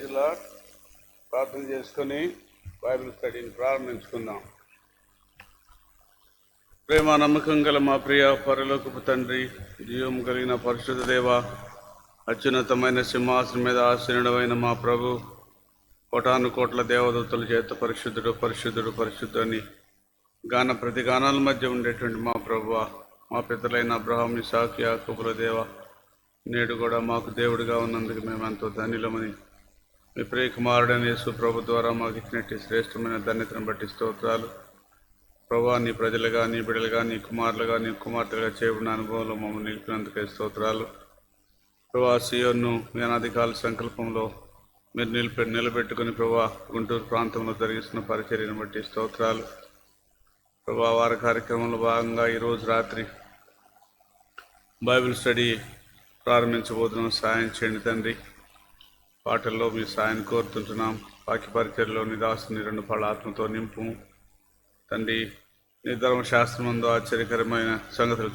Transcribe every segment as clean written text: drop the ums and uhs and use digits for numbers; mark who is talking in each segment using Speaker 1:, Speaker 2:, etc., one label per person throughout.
Speaker 1: Praise lord. ప్రార్థన చేసుకొని Bible స్టడీని ప్రారంభించుకుందాం. ప్రేమ నమ్మకం గల మా ప్రియ పరలోకపు తండ్రి, జీవం కలిగిన పరిశుద్ధ దేవ, అత్యున్నతమైన సింహాసనం మీద ఆసీనుడైన మా ప్రభు, కోటాను కోట్ల దేవదూతల చేత పరిశుద్ధుడు పరిశుద్ధుడు పరిశుద్ధుని గాన ప్రతిగానాల మధ్య ఉండేటువంటి మా ప్రభువా, మా పెద్దలైన అబ్రహాం, ఇస్సాకు, యాకోబుల దేవ, నేడు కూడా మాకు దేవుడిగా ఉన్నందుకు మేము ఎంతో ధన్యులమని మీ ప్రియ కుమారుడైన యేసు ప్రభు ద్వారా మాకు ఇచ్చినట్టు శ్రేష్టమైన ధన్యతను బట్టి స్తోత్రాలు. ప్రభా, నీ ప్రజలుగా, నీ బిడ్డలుగా, నీ కుమారులుగా, నీ కుమార్తెలుగా చేయబడిన అనుభవంలో మమ్మల్ని నిలిపినందుకే స్తోత్రాలు. ప్రభా, సియోను మీ అనాదికాల సంకల్పంలో మీరు నిలబెట్టుకుని ప్రభా గుంటూరు ప్రాంతంలో జరిగిస్తున్న పరిచర్యను బట్టి స్తోత్రాలు. ప్రభా, వారి కార్యక్రమంలో భాగంగా ఈరోజు రాత్రి బైబిల్ స్టడీ ప్రారంభించబోతున్నాం. సాయం చేయండి తండ్రి. పాటల్లో మీ సాయం కోరుతుంటున్నాం. వాక్య పరిచర్యలో నీ దాసుని రెండు పళ్ళ ఆత్మతో నింపు తండ్రి. నీ ధర్మశాస్త్రమందు ఆశ్చర్యకరమైన సంగతులు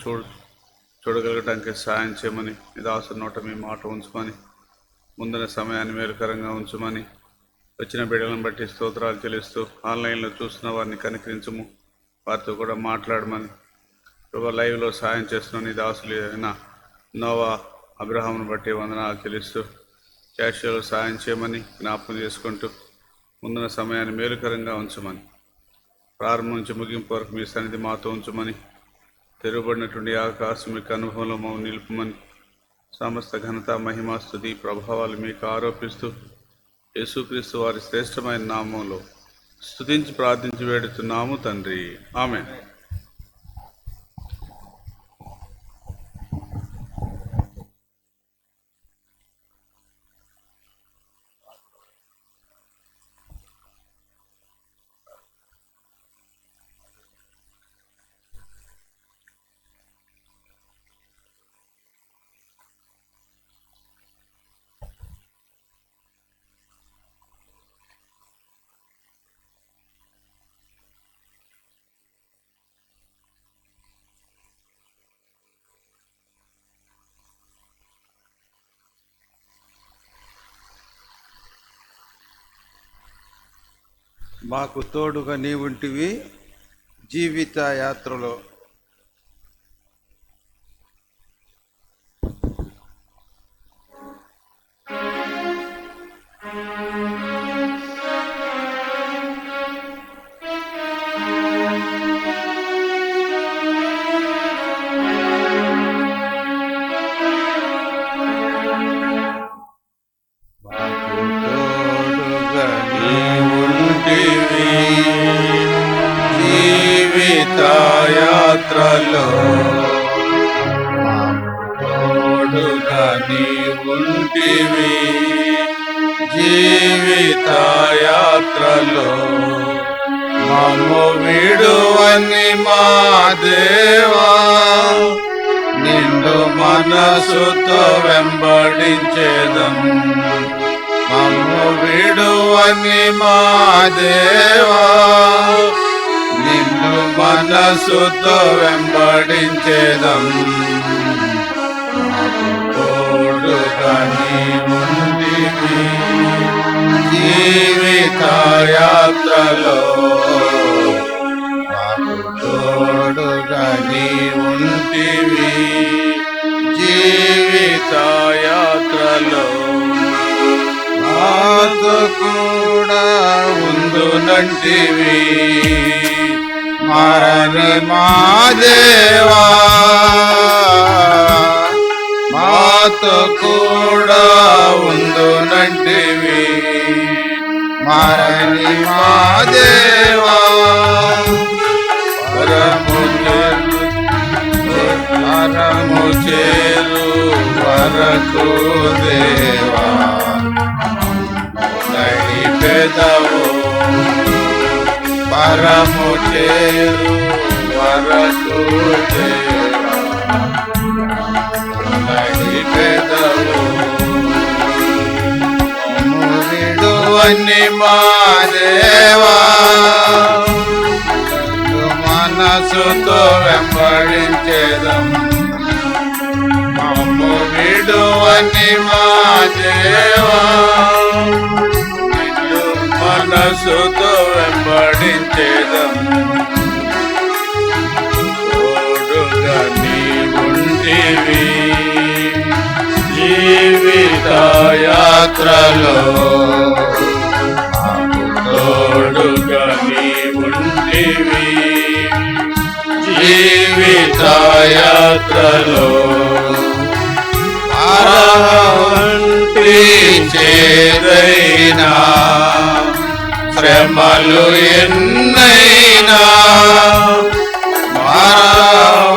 Speaker 1: చూడగలగటానికి సాయం చేయమని, నీ దాసుని నోట మీ మాట ఉంచమని, ముందున్న సమయాన్ని మేలుకరంగా ఉంచమని, వచ్చిన బిడ్డలను బట్టి స్తోత్రాలు చెల్లిస్తూ ఆన్లైన్లో చూస్తున్న వారిని కనికరించము, వారితో కూడా మాట్లాడమని, ప్రభా లైవ్లో సాయం చేస్తున్న నీ దాసులు అయినా నోవా, అబ్రహామును బట్టి వందనాలు చెల్లిస్తూ క్యాషియోలో సాయం చేయమని జ్ఞాపకం చేసుకుంటూ ముందున్న సమయాన్ని మేలుకరంగా ఉంచమని, ప్రారంభం నుంచి ముగింపు వరకు మీ సన్నిధి మాతో ఉంచమని, తెరవబడినటువంటి ఆకాశం మీకు అనుభవంలో మమ్మల్ని నిలుపమని, సమస్త ఘనత, మహిమ, స్తుతి, ప్రభావాలు మీకు ఆరోపిస్తూ యేసుక్రీస్తు వారి శ్రేష్టమైన నామంలో స్తుతించి ప్రార్థించి వేడుతున్నాము తండ్రి, ఆమేన్.
Speaker 2: మాకు తోడుగా నీవుంటివి జీవిత యాత్రలో.
Speaker 3: యాత్రలో తోడుగా నీవుంటివి, జీవిత యాత్రలో మమ్ము విడువని మా దేవా, నిండు మనసుతో వెంబడించేదం. మమ్ము విడువని మా దేవా, నిన్ను మనసుతో వెంబడించేదం. తోడుగా నీవుంటివి, జీవిత యాత్రలో తోడుగా నీవుంటివి, జీవిత యాత్రలో నాతో కూడా ఉందునంటివి. మరణి మా దేవా, మాతో కూడా ఉందునంటివి. మరణి మా దేవా, పరము చేరు వరకు దేవా నడిపెదవు. పరము చేరు వరకు నడిపెదవు. విడువని మా దేవా, మనసుతో వెంబడించేదం. మమ్ము విడువని మా దేవా, జీవిత యాత్రలో తోడుగా నీవుంటివి జీవిత యాత్రలో వంటి చేదైనా శ్రమలు ఎన్నైనా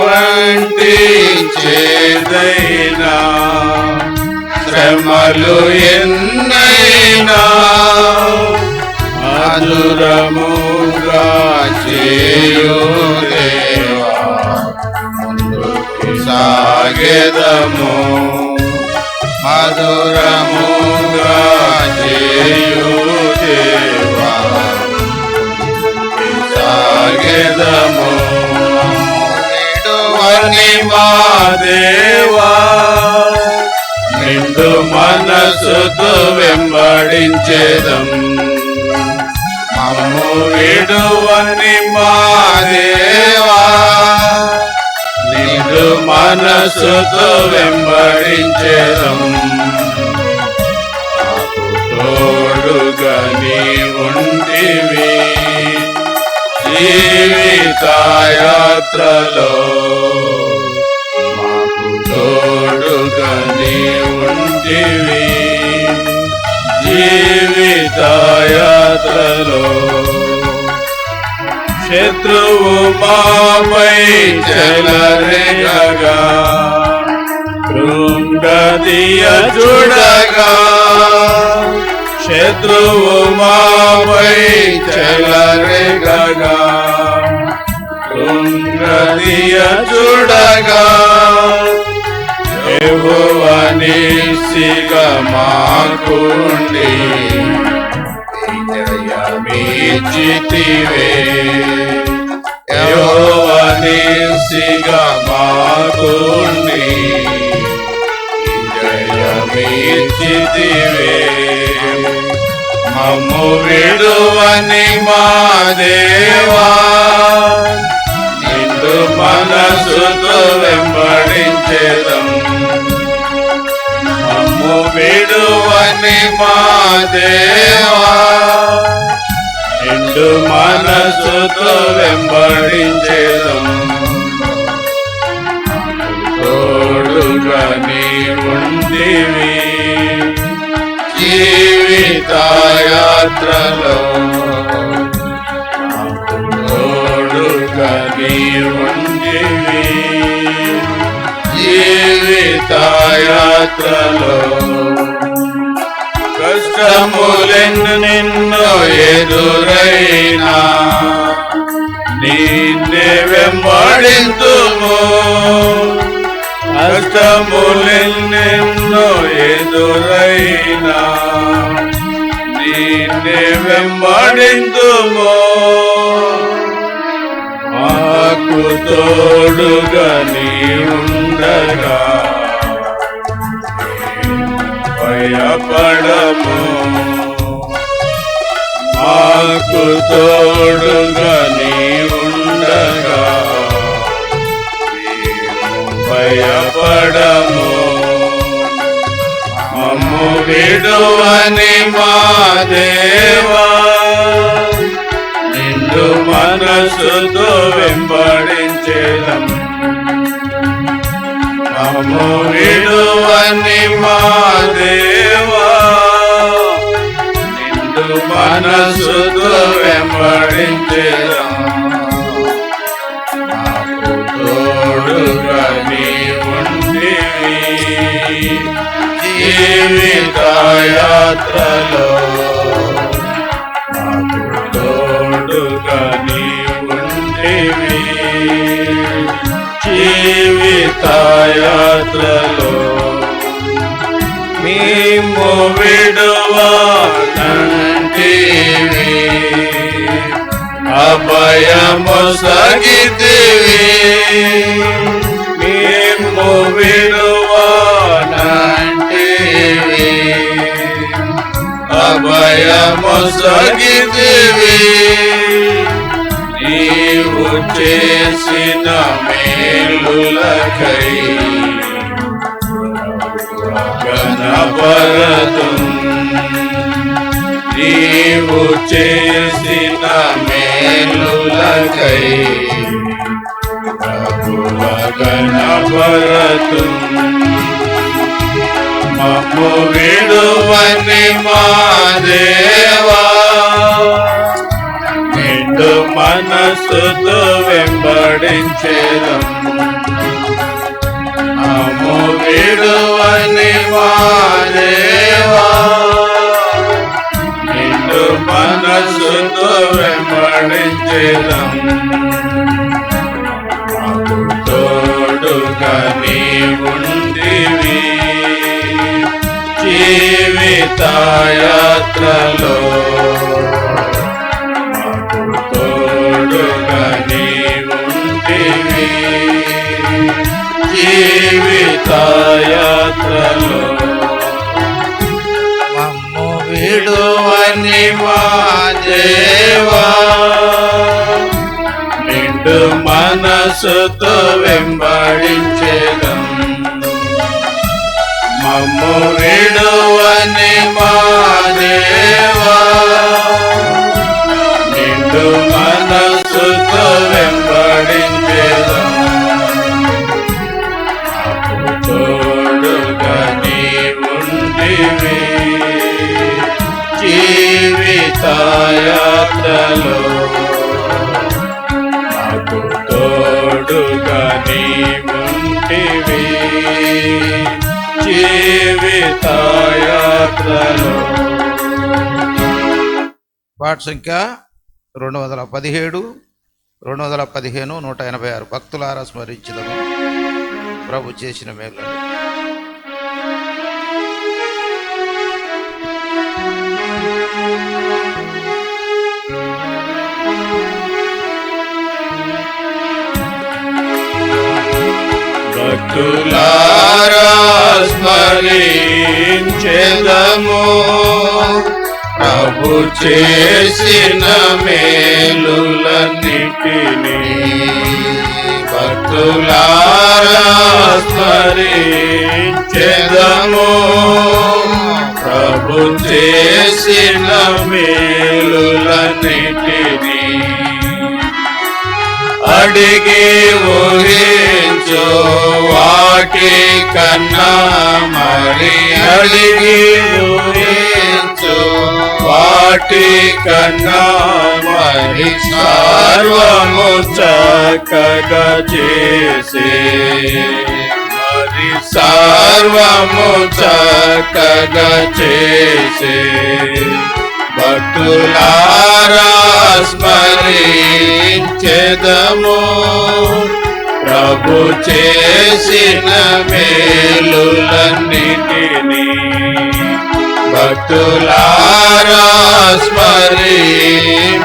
Speaker 3: వంటి చేదైనా శ్రమలు ఎన్నైనా మధురముగా చేయు దేవా ముందుకు సాగెదము మధురముగా చేయు దేవా సాగెదము విడువని మా దేవా నిండు మనసుతో వెంబడించేదం మమ్ము విడువని మా దేవా నిండు మనసుతో వెంబడించేదం తోడుగా నీవుంటివి జీవిత యాత్రలో మాకు తోడుగా నీవుంటివి జీవిత యాత్రలో శత్రువు మాపై చెలరేగగా కృంగదీయ చూడగా శత్రువు మాపై చెలరేగగా కృంగదీయ చూడగా యెహోవా నిస్సిగా మాకుండి జయమిచ్చితివే యెహోవా నిస్సిగా మాకుండి జయమిచ్చితివే మమ్ము విడువని మా దేవా నిండు మనసుతో వెంబడించేదం మమ్ము విడువని మా దేవా నిండు మనసుతో వెంబడించేదం తోడుగా నీవుంటివి జీవిత యాత్రలో తోడుగా నీవుంటివి జీవిత యాత్రలో కష్టములెన్ను నిన్ను ఎదురైనా నిన్నే వెంబడింతుము కష్టములెన్నెన్నో ఎదురైనా నిన్నే వెంబడింతుము మాకు తోడుగా నీవుండగా భయపడము మాకు తోడుగా నీవుండగా భయపడము మమ్ము విడువని మా దేవా నిండు మనసుతో వెంబడించేదం మమ్ము విడువని మా దేవా నిండు మనసుతో వెంబడించేదం మాకు తోడుగా నీవుంటివి జీవిత యాత్రలో మాకు తోడుగా నీవుంటివి జీవిత యాత్రలో మేము విడువనంటివి అభయము సగితివి మేము విడువనంటివి అభయము సగితివి నీవు చేసిన మేలులకై పరతు నీవు చేసిన మేలులకై ప్రభువ గణపరతు మమ్ము విడువని మా దేవా నిండు మనసుతో వెంబడించేదం మమ్ము విడువని మా దేవా నిండు మనసుతో వెంబడించేదం మాకు తోడుగా నీవుండివి జీవితయాత్రలో మాకు తోడుగా నీవుంటివి జీవితయాత్రలో మమ్ము విడువని మా దేవా నిండు మనసుతో వెంబడించేదం మమ్ము విడువని మా దేవా నిండు మనసుతో వెంబడించేదం మాకు తోడుగా నీవుండివి జీవితయాత్రలో మాకు తోడుగా నీవుండివి జీవితయాత్రలో.
Speaker 2: పాట సంఖ్య 217, 215, 186. భక్తులారా స్మరించదము ప్రభు చేసిన మేలు.
Speaker 3: భక్తులారా స్మరించెదము ప్రభు చేసిన మేలులన్నిటినీ. భక్తులారా స్మరించెదము ప్రభు చేసిన మేలులన్నిటినీ. అడిగి ఊహించు వాటి కన్నా మరి అడిగి ఊహించు వాటి కన్నా మరి సర్వము చక్కగా చేసే మరి సర్వము చక్కగా చేసే భక్తులారా స్మరించెదము ప్రభు చేసిన మేలులన్నిటినీ. భక్తులారా స్మరించెదము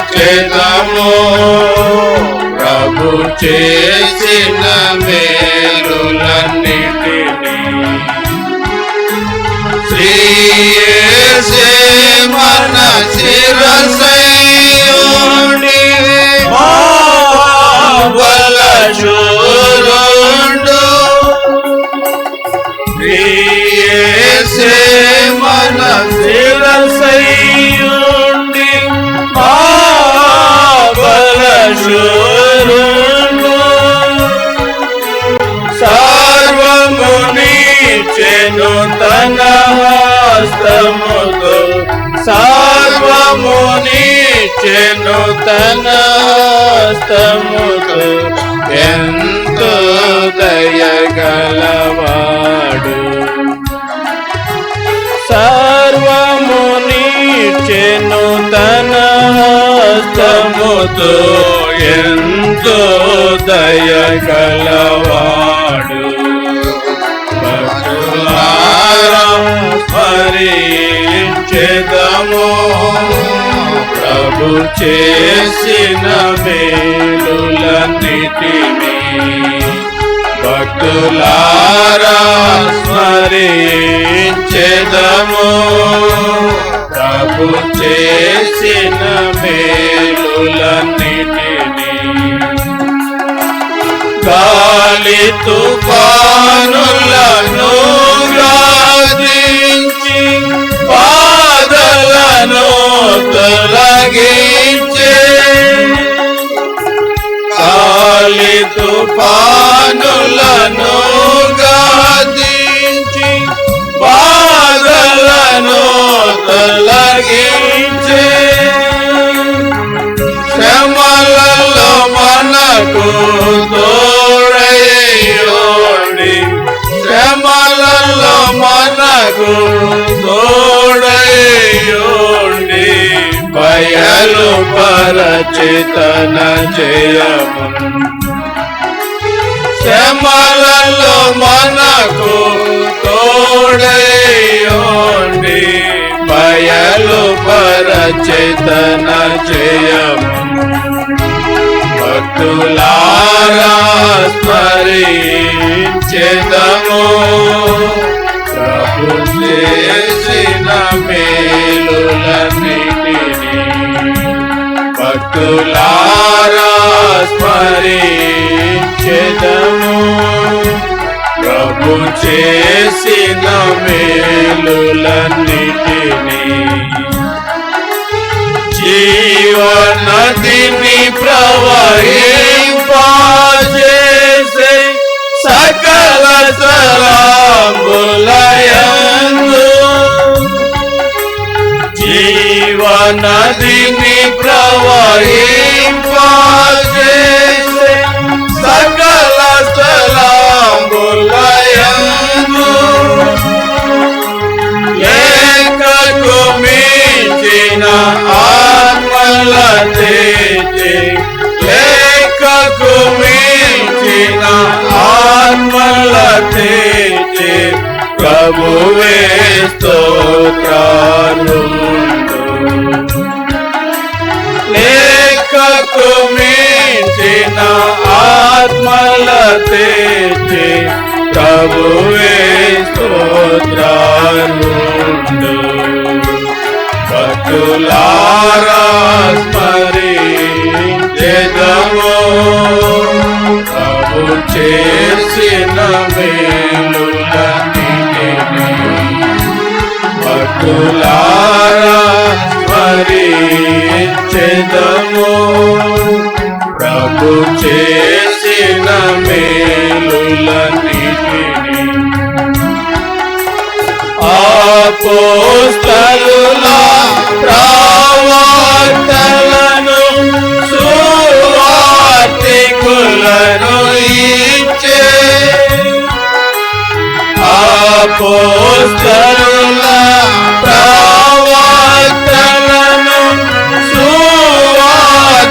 Speaker 3: ప్రభు చేసిన మేలులన్నిటినీ. శ్రీయేసే మన శిరసైయుడి బలశూరుడు. శ్రీయేసే మన శిరసైయుడి బలశూరుడు. సర్వమునిచ్చెను తన హస్తముతో సర్వమునిచ్చెను తన హస్తముతో ఎంతో దయగలవాడు. సర్వమునిచ్చెను తన హస్తముతో ఎంతో దయగలవాడు. భక్తులారా స్మరించెదము ప్రభు చేసిన మేలులన్నిటినీ. భక్తులారా స్మరించెదము ప్రభు చేసిన మేలులన్నిటినీ. గాలి తుఫానులను గాలించి తోడయుండి బయలు పరచితన జయము శ్రమలలో మనకు తోడయుండి బయలు పరచితన జయము భక్తులారా స్మరించెదము ప్రభు చేసిన మేలులన్నిటిని భక్తులారా స్మరించెదము ప్రభు చేసిన మేలులన్నిటిని జీవనదిని ప్రవహింపజేసే సకల తలంబులయందు జీవనదిని ప్రవహింపజేసే సకల తలంబులయందు లేఖకు మించిన ఆత్మల తేజే లేఖకు మించిన ఆత్మల తేజే ప్రభువే స్తోత్రాలుండు లేఖకు మించిన ఆత్మల తేజే ప్రభువే స్తోత్రాలుండు భక్తులారా స్మరించెదము ప్రభు చేసిన మేలులన్నిటిని భక్తులారా స్మరించెదము ప్రభు చేసిన మేలులన్నిటిని అపోస్తలుల ప్రవక్తలను సువార్తికులను ఇచ్చే అపోస్తలుల ప్రవక్తలను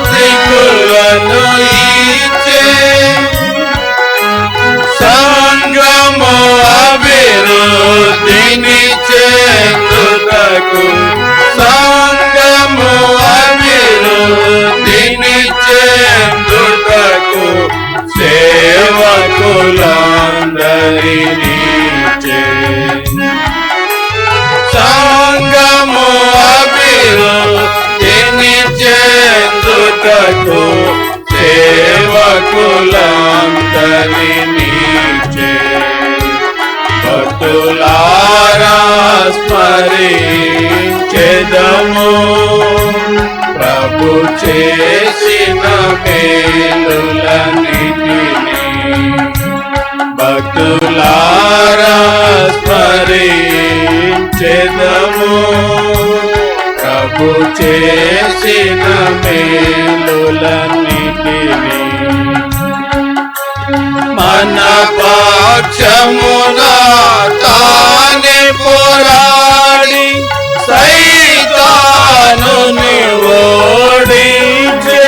Speaker 3: సువార్తికులను ఇచ్చే సంగము అభివృద్ధిని చెందుటకు సంగము అభివృద్ధిని చెందుటకు సేవకులందరినీ సంగము అభివృద్ధిని చెందుటకు సేవకులందరినీ భక్తులారా స్మరించెదము ప్రభు చేసిన మేలులన్నిటిని భక్తులారా స్మరించెదము ప్రభు చేసిన మేలులన్నిటిని మన పక్షమున తానే పోరాడి సైతానుని ఓడించే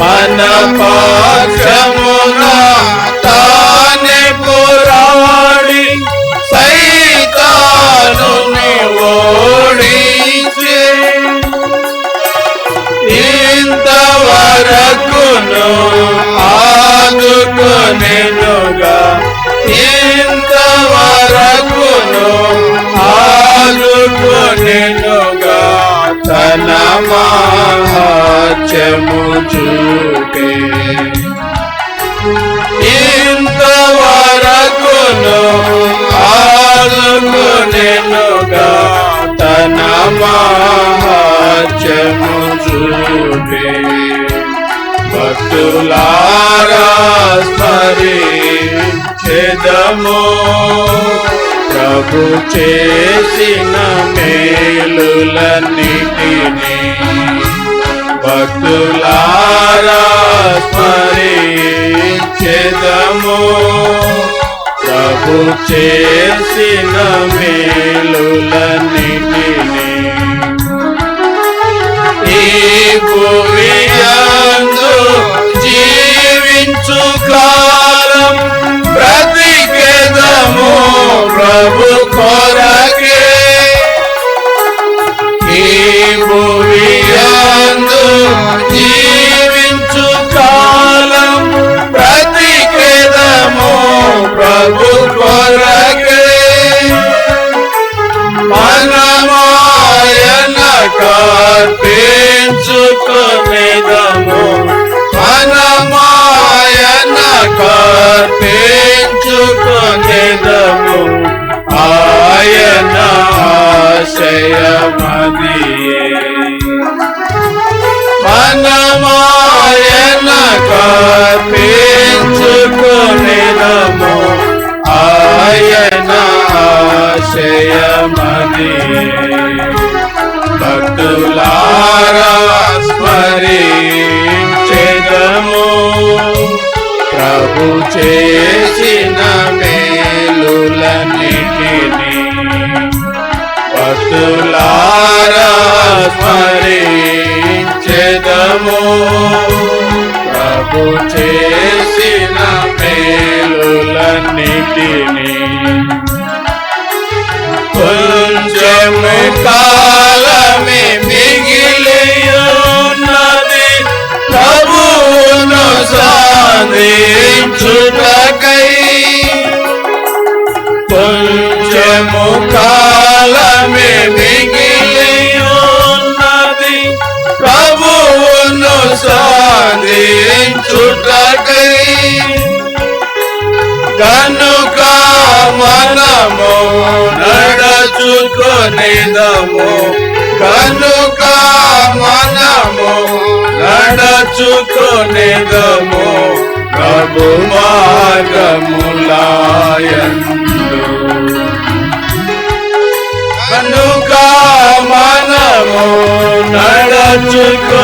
Speaker 3: మన పక్షమున తానే పోరాడి సైతానుని ఓడించే ఇంతవరకును ఆదుకొనెనుగా ఇంతవరకును ఆదుకొనెనుగా తన మహాత్మ్యము చూపే ఇంతవరకును ఆదుకొనెనుగా తన మహాత్మ్యము చూపే భక్తులారా స్మరించెదము ప్రభు చేసిన మేలులన్నిటిని భక్తులారా స్మరించెదము ప్రభు చేసిన మేలులన్నిటినీ ఈ భూమియందు జీవించు కాలం బ్రతికెదము ప్రభు కొరకే. ఈ భూమియందు జీవించు కాలం బ్రతికెదము ప్రభు కొరకే. మనమాయన కర్పించుకొనేదము, మనమాయన కర్పించుకొనేదము, ఆయన ఆశయమదియే. మనమాయన కర్పించుకొనేదము, ఆయన ఆశయమదియే. భక్తులారా స్మరించెదము ప్రభు చేసిన మేలులన్నిటినీ. భక్తులారా స్మరించెదము ప్రభు చేసిన మేలులన్నిటినీ. కొంచెము కాలమే మిగిలియున్నది ప్రభువును సాధించుటకై. కొంచెము కాలమే మిగిలియున్నది ప్రభువును సాధించుటకై. కనుక మనము నడచుకొనేదము, కనుక మనము నడచుకొనేదము ప్రభు మార్గములయందు. కనుక మనము నడచుకొనేదము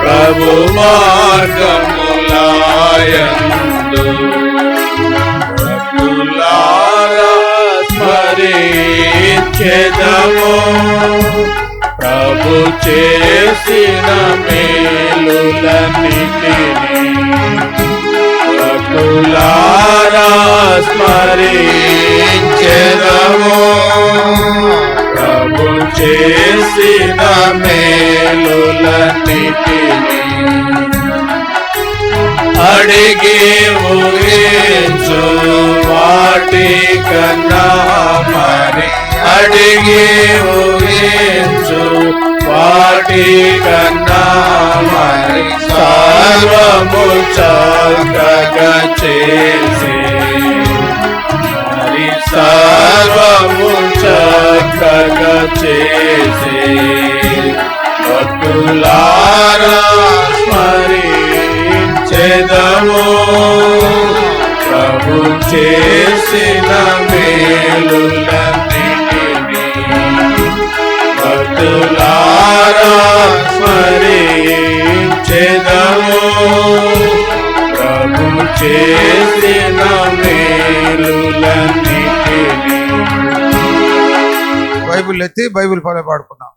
Speaker 3: ప్రభు మార్గములయందు. భక్తులారా స్మరించెదము ప్రభు చేసిన మేలులన్నిటినీ. భక్తులారా స్మరించెదము ప్రభు చేసిన మేలులన్నిటినీ. అడిగి ఊహించు వాటి కన్నా మరి, అడిగి ఊహించు వాటి కన్నా మరి సర్వము చక్కగా చేసి, మరి సర్వము చక్కగా చేసి. భక్తులారా స్మరించెదము ప్రభు చేసిన మేలులన్నిటినీ. భక్తులారా స్మరించెదము ప్రభు చేసిన మేలులన్నిటినీ.
Speaker 2: బైబిల్ ఎత్తి బైబిల్ పడే పాడుకున్నాం.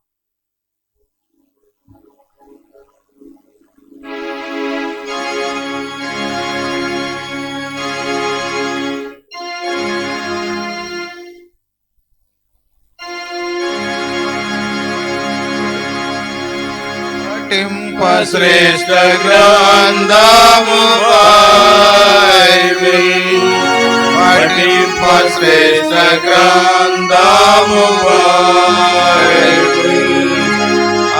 Speaker 3: శ్రేష్ఠ గ్రంథము బైబిల్, పఠింప శ్రేష్ఠ గ్రంథము బైబిల్.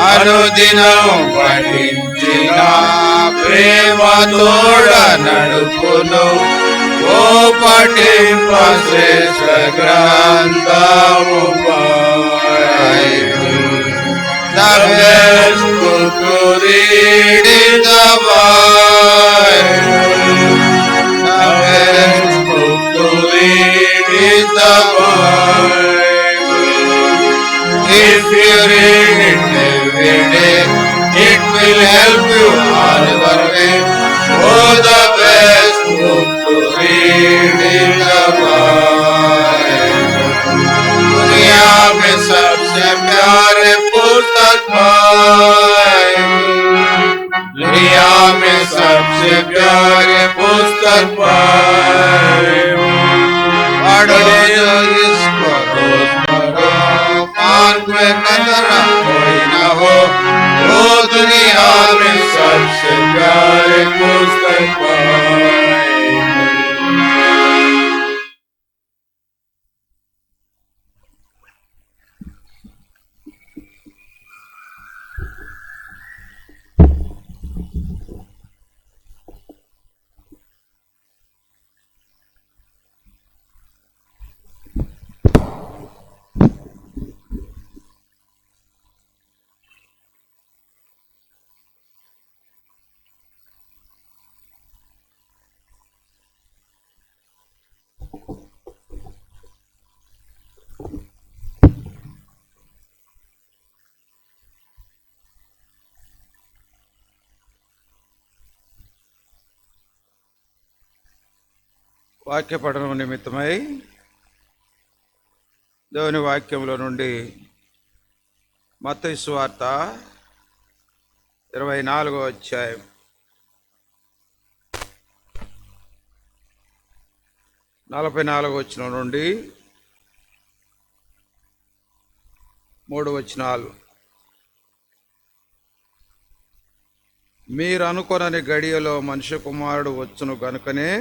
Speaker 3: అనుదినం పఠించిన ప్రేమ తోడ నడుపును, ఓ పఠింప శ్రేష్ఠ గ్రంథము Bible. The best book to read in the Bible. The best book to read is the Bible. If you read it every day, it will help you all your way. Oh, the best book to read in the Bible. दुनिया में सबसे प्यारे पुस्तक Bible, दुनिया में सबसे प्यारे पुस्तक बाइबल। पढ़ो इसको रोज पढ़ो, मार्ग में कतरा कोई न हो, वो दुनिया में सबसे प्यारे पुस्तक बाइबल।
Speaker 2: వాక్య పఠనం నిమిత్తమై దేవుని వాక్యంలో నుండి మత్తయి సువార్త 24వ అధ్యాయం 44వ వచనం నుండి 3 వచనాలు. మీరు అనుకొనని గడియలో మనుష్య కుమారుడు వచ్చును గనుకనే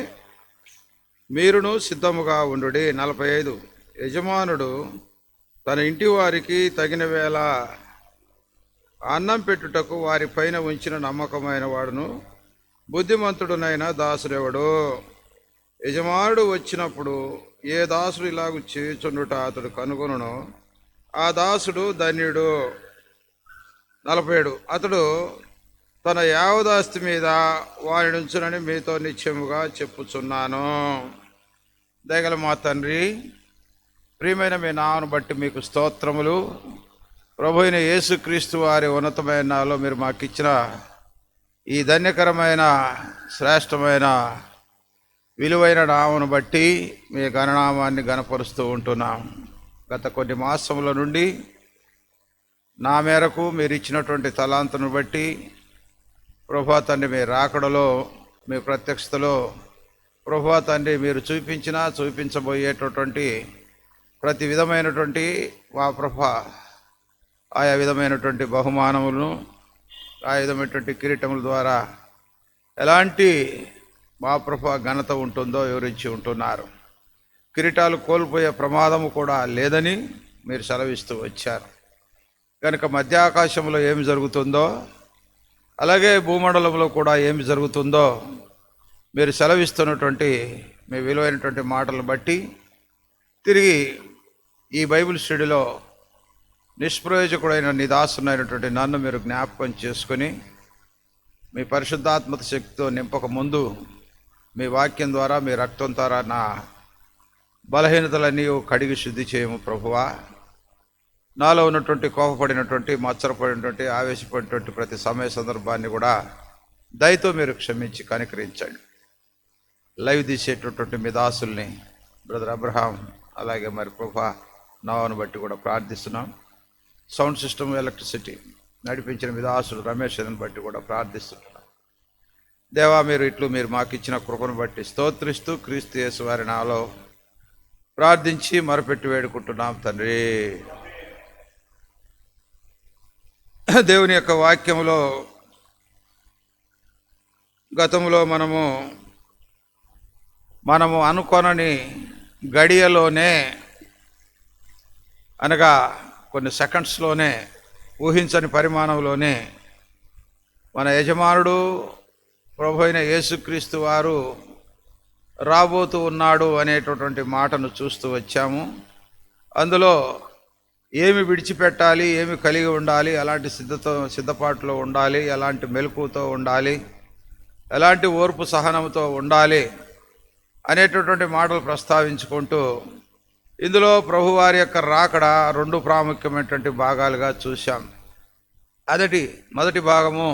Speaker 2: మీరును సిద్ధముగా ఉండుడి. 45. యజమానుడు తన ఇంటి వారికి తగిన వేళ అన్నం పెట్టుటకు వారి పైన ఉంచిన నమ్మకమైన వాడును బుద్ధిమంతుడునైన దాసుడెవడు? యజమానుడు వచ్చినప్పుడు ఏ దాసుడు ఇలాగు చేయుచుండుట అతడు కనుగొనును, ఆ దాసుడు ధన్యుడు. 47. అతడు తన యావదాస్తి మీద వారి నుంచునని మీతో నిశ్చయముగా చెప్పుచున్నాను. దయగల మా తండ్రి, ప్రియమైన మీ నామను బట్టి మీకు స్తోత్రములు. ప్రభు అయిన యేసుక్రీస్తు వారి ఉన్నతమైన నాలో మీరు మాకు ఇచ్చిన ఈ ధన్యకరమైన శ్రేష్టమైన విలువైన నామను బట్టి మీ గణనామాన్ని గణపరుస్తూ ఉంటున్నాం. గత కొన్ని మాసముల నుండి నా మేరకు మీరు ఇచ్చినటువంటి తలాంతును బట్టి ప్రభువా తండ్రి, మీ రాకడలో, మీ ప్రత్యక్షతలో ప్రభువా తండ్రి మీరు చూపించబోయేటటువంటి ప్రతి విధమైనటువంటి మా ప్రభా ఆయా విధమైనటువంటి బహుమానములను, ఆ విధమైనటువంటి కిరీటముల ద్వారా ఎలాంటి మా ప్రభా ఘనత ఉంటుందో వివరించి ఉంటున్నారు. కిరీటాలు కోల్పోయే ప్రమాదము కూడా లేదని మీరు సెలవిస్తూ వచ్చారు. కనుక మధ్యాకాశంలో ఏమి జరుగుతుందో, అలాగే భూమండలంలో కూడా ఏమి జరుగుతుందో మీరు సెలవిస్తున్నటువంటి మీ విలువైనటువంటి మాటలను బట్టి తిరిగి ఈ బైబిల్ స్టడీలో నిష్ప్రయోజకుడైన నిదాసునైనటువంటి నన్ను మీరు జ్ఞాపకం చేసుకొని మీ పరిశుద్ధాత్మక శక్తితో నింపక ముందు మీ వాక్యం ద్వారా, మీ రక్తం ద్వారా నా బలహీనతలన్నీ కడిగి శుద్ధి చేయము ప్రభువా. నాలో ఉన్నటువంటి కోపపడినటువంటి, మచ్చరపడినటువంటి, ఆవేశపడినటువంటి ప్రతి సమయ సందర్భాన్ని కూడా దయతో మీరు క్షమించి కనికరించండి. లైవ్ తీసేటటువంటి మీ దాసుల్ని బ్రదర్ అబ్రహాం, అలాగే మరి ప్రభా నావను బట్టి కూడా ప్రార్థిస్తున్నాం. సౌండ్ సిస్టమ్, ఎలక్ట్రిసిటీ నడిపించిన మీ దాసులు రమేష్ని బట్టి కూడా ప్రార్థిస్తున్నాం. దేవా, మీరు మాకు ఇచ్చిన కృపను బట్టి స్తోత్రిస్తూ క్రీస్తు యేసు వారి నాలో ప్రార్థించి మొరపెట్టి వేడుకుంటున్నాం తండ్రి. దేవుని యొక్క వాక్యంలో గతంలో మనము అనుకొనని గడియలోనే, అనగా కొన్ని సెకండ్స్లోనే, ఊహించని పరిమాణంలోనే మన యజమానుడు ప్రభు అయిన యేసుక్రీస్తు వారు రాబోతూ ఉన్నాడు అనేటటువంటి మాటను చూస్తూ వచ్చాము. అందులో ఏమి విడిచిపెట్టాలి, ఏమి కలిగి ఉండాలి, ఎలాంటి సిద్ధపాటులో ఉండాలి, ఎలాంటి మెలకువతో ఉండాలి, ఎలాంటి ఓర్పు సహనంతో ఉండాలి అనేటటువంటి మాటలు ప్రస్తావించుకుంటూ ఇందులో ప్రభువారి యొక్క రాకడ 2 ప్రాముఖ్యమైనటువంటి భాగాలుగా చూశాం. మొదటి భాగము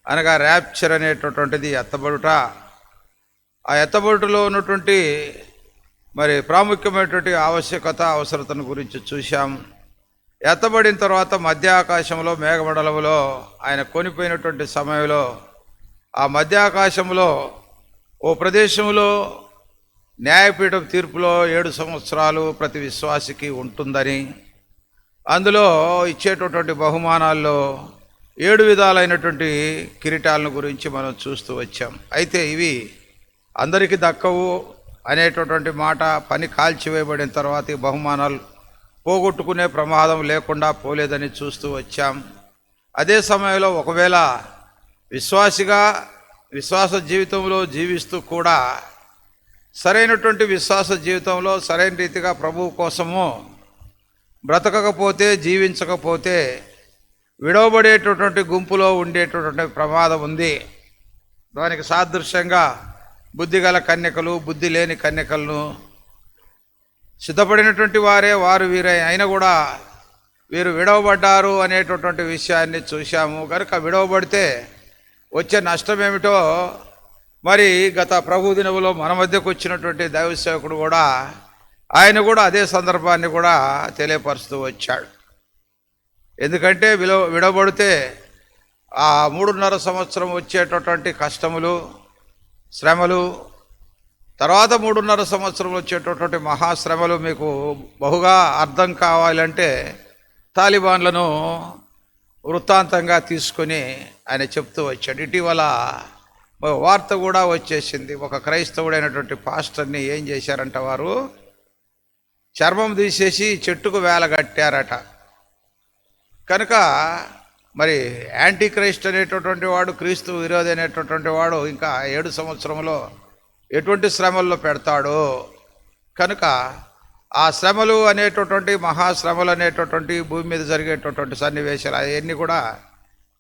Speaker 2: అనగా ర్యాప్చర్ అనేటటువంటిది ఎత్తబడుట. ఆ ఎత్తబడులో ఉన్నటువంటి మరి ప్రాముఖ్యమైనటువంటి ఆవశ్యకత అవసరతను గురించి చూశాం. ఎత్తబడిన తర్వాత మధ్య ఆకాశంలో మేఘమండలంలో ఆయన కొనిపోయినటువంటి సమయంలో ఆ మధ్య ఆకాశంలో ఓ ప్రదేశంలో న్యాయపీఠం తీర్పులో 7 సంవత్సరాలు ప్రతి విశ్వాసికి ఉంటుందని, అందులో ఇచ్చేటటువంటి బహుమానాల్లో 7 విధాలైనటువంటి కిరీటాలను గురించి మనం చూస్తూ వచ్చాం. అయితే ఇవి అందరికీ దక్కవు అనేటటువంటి మాట, పని కాల్చివేయబడిన తర్వాత ఈ బహుమానాలు పోగొట్టుకునే ప్రమాదం లేకుండా పోలేదని చూస్తూ వచ్చాం. అదే సమయంలో ఒకవేళ విశ్వాసిగా విశ్వాస జీవితంలో జీవిస్తూ కూడా సరైనటువంటి విశ్వాస జీవితంలో సరైన రీతిగా ప్రభువు కోసము బ్రతకకపోతే, జీవించకపోతే విడవబడేటటువంటి గుంపులో ఉండేటటువంటి ప్రమాదం ఉంది. దానికి సాదృశ్యంగా బుద్ధి గల కన్యకలు, బుద్ధి లేని కన్యకలను సిద్ధపడినటువంటి వారు వీరే అయినా కూడా వీరు విడవబడ్డారు అనేటటువంటి విషయాన్ని చూశాము. కనుక విడవబడితే వచ్చే నష్టం ఏమిటో మరి గత ప్రభు దినములో మన మధ్యకు వచ్చినటువంటి దైవ సేవకుడు కూడా ఆయన కూడా అదే సందర్భాన్ని కూడా తెలియపరుస్తూ వచ్చాడు. ఎందుకంటే విడవబడితే ఆ 3.5 సంవత్సరం వచ్చేటటువంటి కష్టములు, శ్రమలు, తర్వాత 3.5 సంవత్సరం వచ్చేటటువంటి మహాశ్రమలు మీకు బహుగా అర్థం కావాలంటే తాలిబాన్లను వృత్తాంతంగా తీసుకొని ఆయన చెప్తూ వచ్చాడు. ఇటీవల వార్త కూడా వచ్చేసింది. ఒక క్రైస్తవుడైనటువంటి పాస్టర్ని ఏం చేశారంట, వారు చర్మం తీసేసి చెట్టుకు వేలగట్టారట. కనుక మరి యాంటీ క్రైస్ట్ అనేటటువంటి వాడు, క్రీస్తు విరోధి అనేటటువంటి వాడు ఇంకా 7 సంవత్సరంలో ఎటువంటి శ్రమల్లో పెడతాడు. కనుక ఆ శ్రమలు అనేటటువంటి మహాశ్రమలు అనేటటువంటి భూమి మీద జరిగేటటువంటి సన్నివేశాలు అవన్నీ కూడా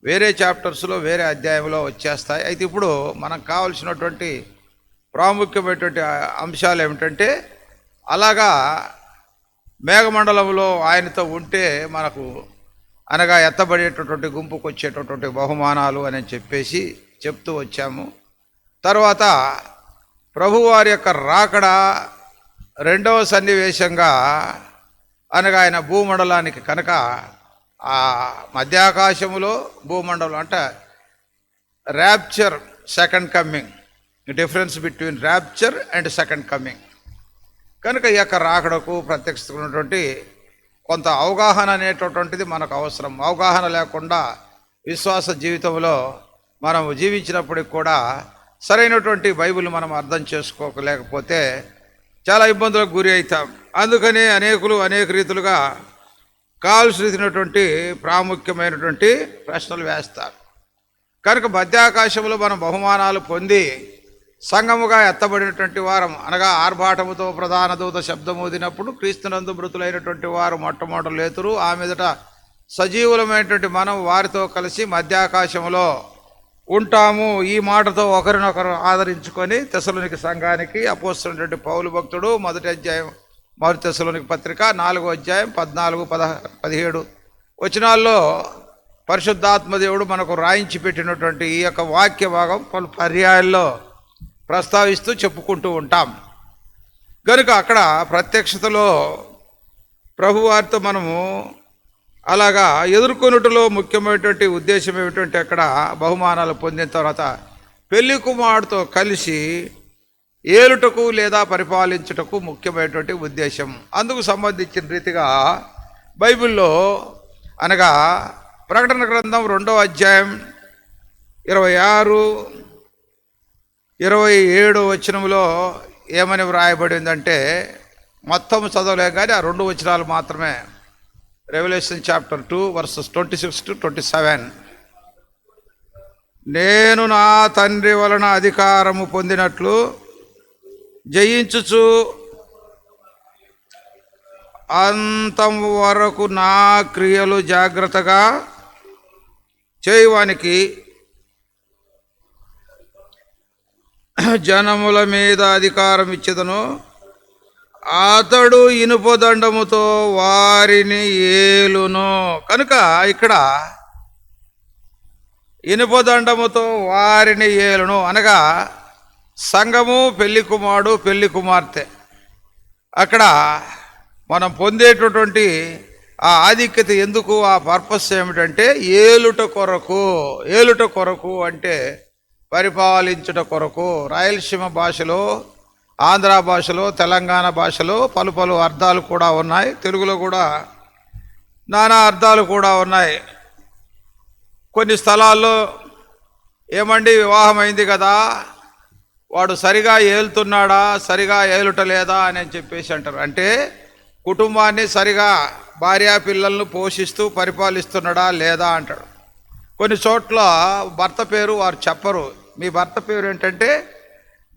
Speaker 2: వేరే చాప్టర్స్లో వేరే అధ్యాయంలో వచ్చేస్తాయి. అయితే ఇప్పుడు మనకు కావలసినటువంటి ప్రాముఖ్యమైనటువంటి అంశాలు ఏమిటంటే, అలాగా మేఘమండలంలో ఆయనతో ఉంటే మనకు అనగా ఎత్తబడేటటువంటి గుంపుకు వచ్చేటటువంటి బహుమానాలు అని చెప్పేసి చెప్తూ వచ్చాము. తర్వాత ప్రభువారి యొక్క రాకడ రెండవ సన్నివేశంగా అనగా ఆయన భూమండలానికి, కనుక ఆ మధ్యాకాశములో భూమండలం అంటే rapture, second coming, difference between rapture and second coming. కనుక ఈ యొక్క రాకడకు ప్రత్యక్షమైనటువంటి కొంత అవగాహన అనేటటువంటిది మనకు అవసరం. అవగాహన లేకుండా విశ్వాస జీవితంలో మనం జీవించినప్పటికి కూడా సరైనటువంటి బైబిల్ మనం అర్థం చేసుకోలేకపోతే చాలా ఇబ్బందులకు గురి అవుతాం. అందుకని అనేకులు అనేక రీతులుగా కావలసినటువంటి ప్రాముఖ్యమైనటువంటి ప్రశ్నలు వేస్తారు. కనుక మధ్యాకాశంలో మనం బహుమానాలు పొంది సంఘముగా ఎత్తబడినటువంటి వారం అనగా ఆర్భాటముతో ప్రధాన దూత శబ్దమూదినప్పుడు క్రీస్తునందు మృతులైనటువంటి వారు మొట్టమొదట లేతురు. ఆ మీదట సజీవులమైనటువంటి మనం వారితో కలిసి మధ్యాకాశంలో ఉంటాము. ఈ మాటతో ఒకరినొకరు ఆదరించుకొని తెస్సలోనిక సంఘానికి అపోస్తలుడైనటువంటి పౌలు భక్తుడు మొదటి అధ్యాయం మొదటి తెస్సలోనిక పత్రిక 4వ అధ్యాయం 14-17 వచనాల్లో పరిశుద్ధాత్మ దేవుడు మనకు రాయించి పెట్టినటువంటి ఈ యొక్క వాక్య భాగం పలు పర్యాయాల్లో ప్రస్తావిస్తూ చెప్పుకుంటూ ఉంటాం. కనుక అక్కడ ప్రత్యక్షతలో ప్రభువారితో మనము అలాగా ఎదుర్కొనుటలో ముఖ్యమైనటువంటి ఉద్దేశం ఏమిటంటే, అక్కడ బహుమానాలు పొందిన తర్వాత పెళ్లి కుమారుడితో కలిసి ఏలుటకు లేదా పరిపాలించుటకు ముఖ్యమైనటువంటి ఉద్దేశం. అందుకు సంబంధించిన రీతిగా బైబిల్లో అనగా ప్రకటన గ్రంథం 2వ అధ్యాయం 26-27 వచనంలో ఏమని వ్రాయబడిందంటే, మొత్తం చదవలేం కానీ ఆ 2 వచనాలు మాత్రమే. Revelation chapter 2 verses 26-27. నేను నా తండ్రి వలన అధికారము పొందినట్లు జయించుచు అంతం వరకు నా క్రియలు జాగ్రత్తగా చేయువానికి జనముల మీద అధికారం ఇచ్చేదను. అతడు ఇనుప దండముతో వారిని ఏలును. కనుక ఇక్కడ ఇనుప దండముతో వారిని ఏలును అనగా సంఘము, పెళ్లి కుమారుడు, పెళ్లి కుమార్తె. అక్కడ మనం పొందేటటువంటి ఆ ఆధిక్యత ఎందుకు, ఆ పర్పస్ ఏమిటంటే ఏలుట కొరకు. ఏలుట కొరకు అంటే పరిపాలించుట కొరకు. రాయలసీమ భాషలో, ఆంధ్ర భాషలో, తెలంగాణ భాషలో పలు పలు అర్థాలు కూడా ఉన్నాయి. తెలుగులో కూడా నానా అర్థాలు కూడా ఉన్నాయి. కొన్ని స్థలాల్లో ఏమండి వివాహం అయింది కదా, వాడు సరిగా ఏలుతున్నాడా, సరిగా ఏలుట లేదా అని చెప్పేసి అంటారు. అంటే కుటుంబాన్ని సరిగా భార్యా పిల్లలను పోషిస్తూ పరిపాలిస్తున్నాడా లేదా అంటాడు. కొన్ని చోట్ల భర్త పేరు వారు చెప్పరు. మీ భర్త పేరు ఏంటంటే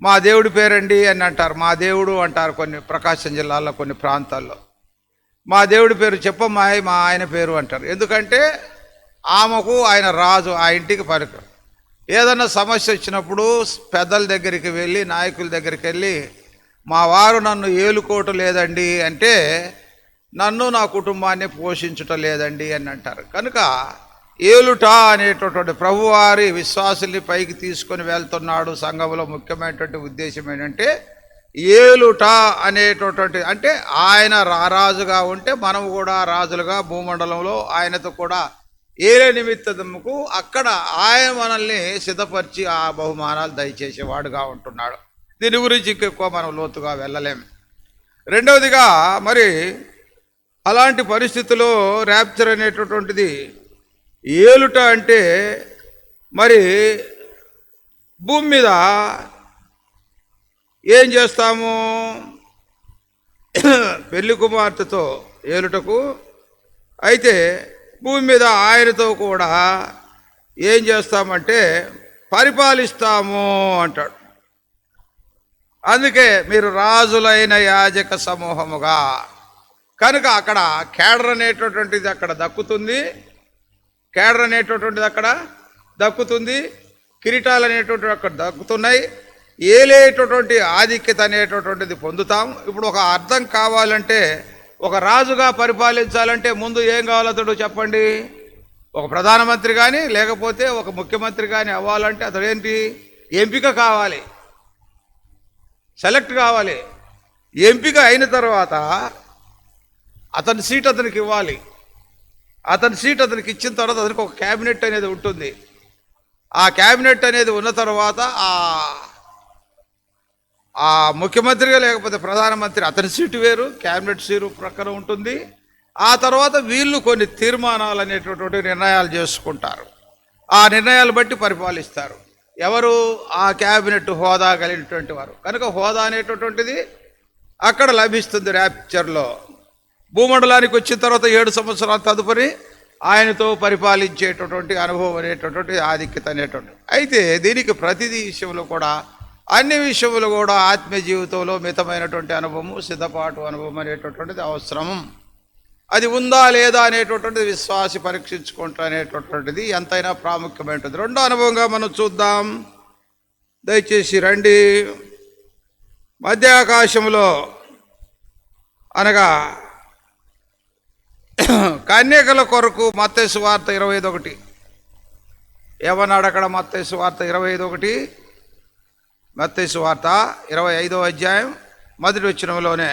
Speaker 2: మా దేవుడి పేరండి అని అంటారు. మా దేవుడు అంటారు కొన్ని ప్రకాశం జిల్లాలో కొన్ని ప్రాంతాల్లో. మా దేవుడి పేరు చెప్పమ్మా, మా ఆయన పేరు అంటారు. ఎందుకంటే ఆమెకు ఆయన రాజు, ఆ ఇంటికి పరికరం. ఏదన్నా సమస్య వచ్చినప్పుడు పెద్దల దగ్గరికి వెళ్ళి, నాయకుల దగ్గరికి వెళ్ళి మా వారు నన్ను ఏలుకోవటం లేదండి అంటే నన్ను నా కుటుంబాన్ని పోషించటం లేదండి అని అంటారు. కనుక ఏలుట అనేటటువంటి ప్రభువారి విశ్వాసుల్ని పైకి తీసుకొని వెళ్తున్నాడు. సంఘంలో ముఖ్యమైనటువంటి ఉద్దేశం ఏంటంటే ఏలుట అనేటటువంటి, అంటే ఆయన రారాజుగా ఉంటే మనం కూడా రాజులుగా భూమండలంలో ఆయనతో కూడా ఏలే నిమిత్తముకు అక్కడ ఆయన మనల్ని సిద్ధపరిచి ఆ బహుమానాలు దయచేసేవాడుగా ఉంటున్నాడు. దీని గురించి ఇంకెక్కువ మనం లోతుగా వెళ్ళలేం. రెండవదిగా మరి అలాంటి పరిస్థితుల్లో ర్యాప్చర్ అనేటటువంటిది ఏలుట అంటే మరి భూమి మీద ఏం చేస్తాము, పెళ్లి కుమార్తెతో ఏలుటకు, అయితే భూమి మీద ఆయనతో కూడా ఏం చేస్తామంటే పరిపాలిస్తాము అంటాడు. అందుకే మీరు రాజులైన యాజక సమూహముగా. కనుక అక్కడ కేడర్ అనేటటువంటిది అక్కడ దక్కుతుంది. కేడర్ అనేటటువంటిది అక్కడ దక్కుతుంది. కిరీటాలు అనేటటువంటివి అక్కడ దక్కుతున్నాయి. ఏలేటటువంటి ఆధిక్యత అనేటటువంటిది పొందుతాం. ఇప్పుడు ఒక అర్థం కావాలంటే, ఒక రాజుగా పరిపాలించాలంటే ముందు ఏం కావాలో అతడు చెప్పండి. ఒక ప్రధానమంత్రి కానీ లేకపోతే ఒక ముఖ్యమంత్రి కానీ అవ్వాలంటే అతడు ఏంటి, ఎంపిక కావాలి, సెలెక్ట్ కావాలి. ఎంపిక అయిన తర్వాత అతని సీట్ అతనికి ఇవ్వాలి. అతని సీట్ అతనికి ఇచ్చిన తర్వాత అతనికి ఒక క్యాబినెట్ అనేది ఉంటుంది. ఆ క్యాబినెట్ అనేది ఉన్న తర్వాత ఆ ముఖ్యమంత్రిగా లేకపోతే ప్రధానమంత్రి అతని సీటు వేరు, క్యాబినెట్ సీటు ప్రక్కన ఉంటుంది. ఆ తర్వాత వీళ్ళు కొన్ని తీర్మానాలు అనేటటువంటి నిర్ణయాలు చేసుకుంటారు. ఆ నిర్ణయాలు బట్టి పరిపాలిస్తారు. ఎవరు, ఆ క్యాబినెట్ హోదా కలిగినటువంటి వారు. కనుక హోదా అనేటటువంటిది అక్కడ లభిస్తుంది ర్యాప్చర్లో. భూమండలానికి వచ్చిన తర్వాత 7 సంవత్సరాల తదుపరి ఆయనతో పరిపాలించేటటువంటి అనుభవం అనేటటువంటి ఆధిక్యత అనేటువంటి. అయితే దీనికి ప్రతిదీ విషయంలో కూడా, అన్ని విషయంలో కూడా ఆత్మీయ జీవితంలో మితమైనటువంటి అనుభవము, సిద్ధపాటు అనుభవం అనేటటువంటిది అవసరం. అది ఉందా లేదా అనేటటువంటిది విశ్వాసి పరీక్షించుకుంటా అనేటటువంటిది ఎంతైనా ప్రాముఖ్యమైనది. రెండో అనుభవంగా మనం చూద్దాం. దయచేసి రండి. మధ్య ఆకాశంలో అనగా కన్యకల కొరకు మత్తయి సువార్త 25:1 ఏమన్నాడు అక్కడ? మత్తయి సువార్త 25:1, మత్తయి సువార్త 25వ అధ్యాయం 1వ వచనంలోనే